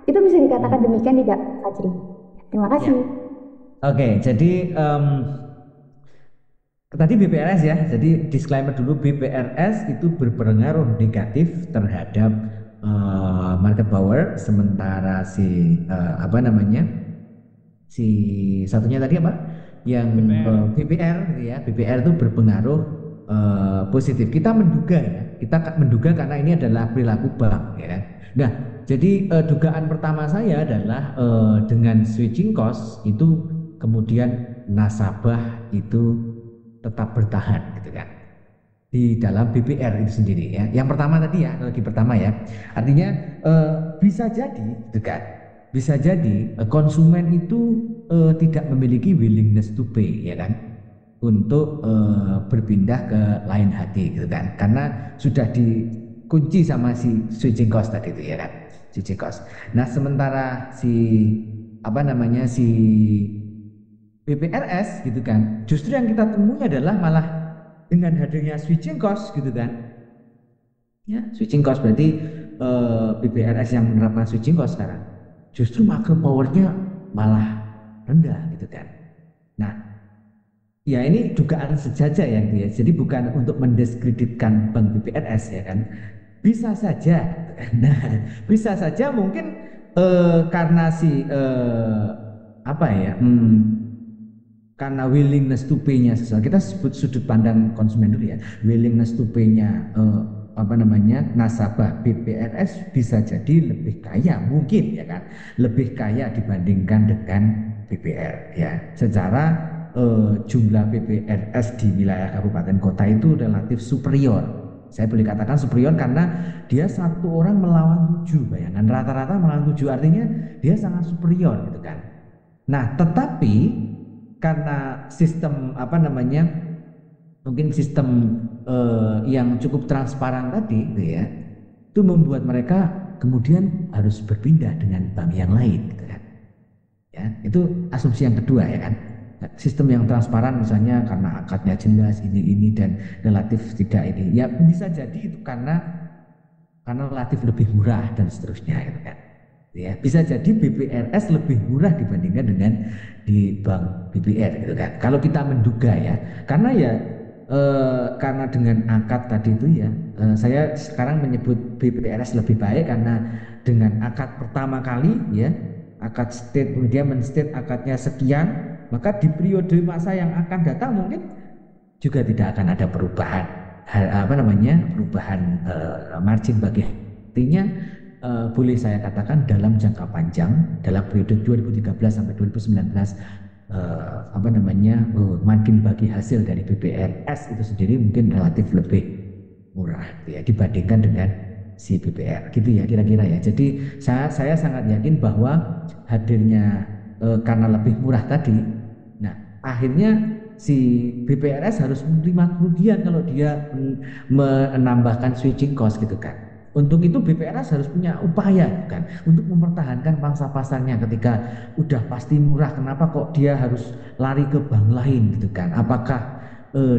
Itu bisa dikatakan demikian tidak, Fajri? Terima kasih.
Oke, jadi tadi BPRS ya. Jadi disclaimer dulu, BPRS itu berpengaruh negatif terhadap market power, sementara si si satunya tadi apa? Yang BPR gitu ya. BPR itu berpengaruh positif. Kita menduga karena ini adalah perilaku bank ya. Nah, jadi dugaan pertama saya adalah dengan switching cost itu kemudian nasabah itu tetap bertahan gitu kan di dalam BPR itu sendiri ya. Yang pertama tadi ya, lagi pertama ya. Artinya bisa jadi gitu kan. Bisa jadi konsumen itu tidak memiliki willingness to pay ya kan, untuk berpindah ke lain hati gitu kan, karena sudah dikunci sama si switching cost tadi itu ya kan, switching cost. Nah, sementara si BPRS gitu kan, justru yang kita temui adalah malah dengan hadirnya switching cost gitu kan ya. Switching cost berarti BPRS yang menerapkan switching cost sekarang justru market powernya malah rendah gitu kan. Nah, Ya ini dugaan sejaja ya, gitu ya. Jadi bukan untuk mendiskreditkan Bank BPRS ya kan. Bisa saja, nah, bisa saja mungkin karena si apa ya, karena willingness to pay-nya sesuatu. Kita sebut sudut pandang konsumen dulu ya. Willingness to pay-nya apa namanya nasabah BPRS bisa jadi lebih kaya mungkin ya kan, lebih kaya dibandingkan dengan BPR ya. Secara jumlah BPRS di wilayah kabupaten kota itu relatif superior. Saya boleh katakan superior karena dia satu orang melawan 7, bayangan rata-rata melawan 7 artinya dia sangat superior gitu kan. Nah, tetapi karena sistem apa namanya, mungkin sistem yang cukup transparan tadi gitu ya, itu membuat mereka kemudian harus berpindah dengan bank yang lain gitu kan. Ya, itu asumsi yang kedua ya kan. Sistem yang transparan misalnya karena akadnya jelas ini dan relatif tidak ini. Ya bisa jadi itu karena relatif lebih murah dan seterusnya gitu kan. Ya, bisa jadi BPRS lebih murah dibandingkan dengan di bank BPR gitu kan. Kalau kita menduga ya, karena ya karena dengan akad tadi itu ya, saya sekarang menyebut BPRS lebih baik karena dengan akad pertama kali ya, akad state dia men-state akadnya sekian, maka di periode masa yang akan datang mungkin juga tidak akan ada perubahan apa namanya, perubahan margin bagi artinya boleh saya katakan dalam jangka panjang dalam periode 2013 sampai 2019 apa namanya makin bagi hasil dari BPRS itu sendiri mungkin relatif lebih murah gitu ya dibandingkan dengan si BPR gitu ya kira-kira ya. Jadi saya sangat yakin bahwa hadirnya karena lebih murah tadi, nah akhirnya si BPRS harus menerima kerugian kalau dia menambahkan switching cost gitu kan. Untuk itu BPRS harus punya upaya kan untuk mempertahankan pangsa pasarnya ketika udah pasti murah. Kenapa kok dia harus lari ke bank lain gitu kan? Apakah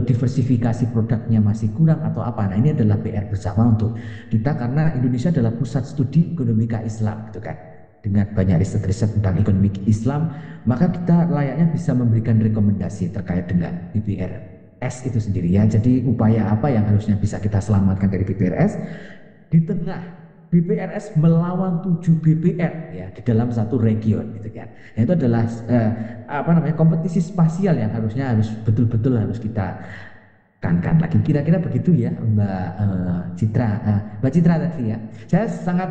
diversifikasi produknya masih kurang atau apa? Nah ini adalah PR bersama untuk kita karena Indonesia adalah pusat studi ekonomika Islam gitu kan. Dengan banyak riset-riset tentang ekonomi Islam, maka kita layaknya bisa memberikan rekomendasi terkait dengan BPRS itu sendiri ya. Jadi upaya apa yang harusnya bisa kita selamatkan dari BPRS di tengah BPRS melawan 7 BPR ya di dalam satu region gitu kan. Nah, itu adalah apa namanya kompetisi spasial yang harusnya betul-betul harus kita tekankan lagi. Kira-kira begitu ya Mbak Citra. Mbak Citra tadi ya. Saya sangat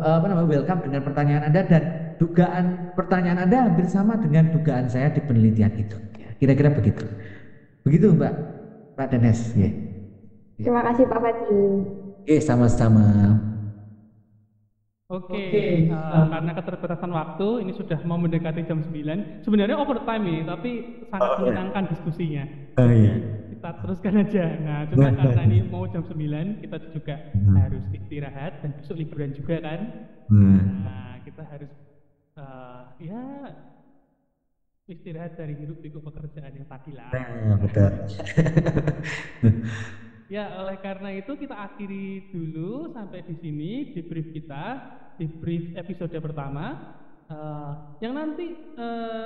apa namanya welcome dengan pertanyaan Anda dan dugaan pertanyaan Anda hampir sama dengan dugaan saya di penelitian itu. Kira-kira begitu. Begitu Pak Danes ya.
Terima kasih Pak Fadli.
Sama-sama.
Oke, karena keterbatasan waktu, ini sudah mau mendekati jam 9. Sebenarnya overtime ini, tapi sangat menyenangkan diskusinya.
Oh iya.
Kita teruskan aja. Nah, cuma karena ini mau jam 9, kita juga harus istirahat dan besok liburan juga kan. Nah, kita harus ya istirahat dari hiruk pikuk pekerjaan yang tadi lah.
Betul.
Ya, oleh karena itu kita akhiri dulu sampai di sini debrief kita, debrief episode pertama. Yang nanti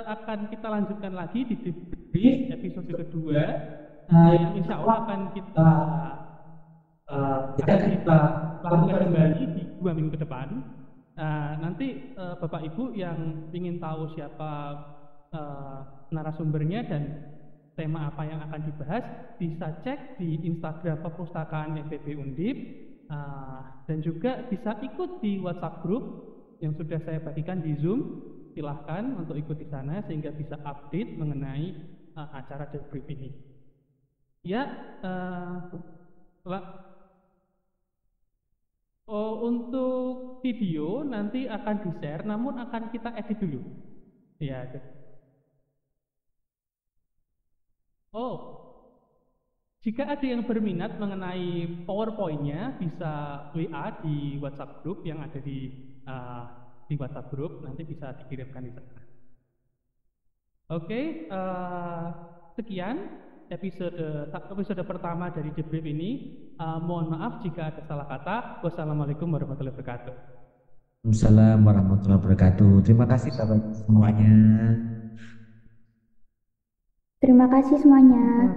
akan kita lanjutkan lagi di debrief episode kedua, yang insya Allah akan kita lakukan kembali di 2 minggu ke depan. Nanti Bapak Ibu yang ingin tahu siapa narasumbernya dan tema apa yang akan dibahas bisa cek di Instagram Perpustakaan FEB Undip dan juga bisa ikut di WhatsApp group yang sudah saya bagikan di Zoom. Silahkan untuk ikut di sana sehingga bisa update mengenai acara debrief ini. Ya, untuk video nanti akan di-share, namun akan kita edit dulu. Ya. Jika ada yang berminat mengenai PowerPoint-nya bisa WA di WhatsApp group yang ada di WhatsApp group, nanti bisa dikirimkan di sana. Oke, sekian episode pertama dari debrief ini. Mohon maaf jika ada salah kata. Wassalamualaikum warahmatullahi wabarakatuh.
Waalaikumsalam warahmatullahi wabarakatuh. Terima kasih Bapak semuanya.
Terima kasih semuanya.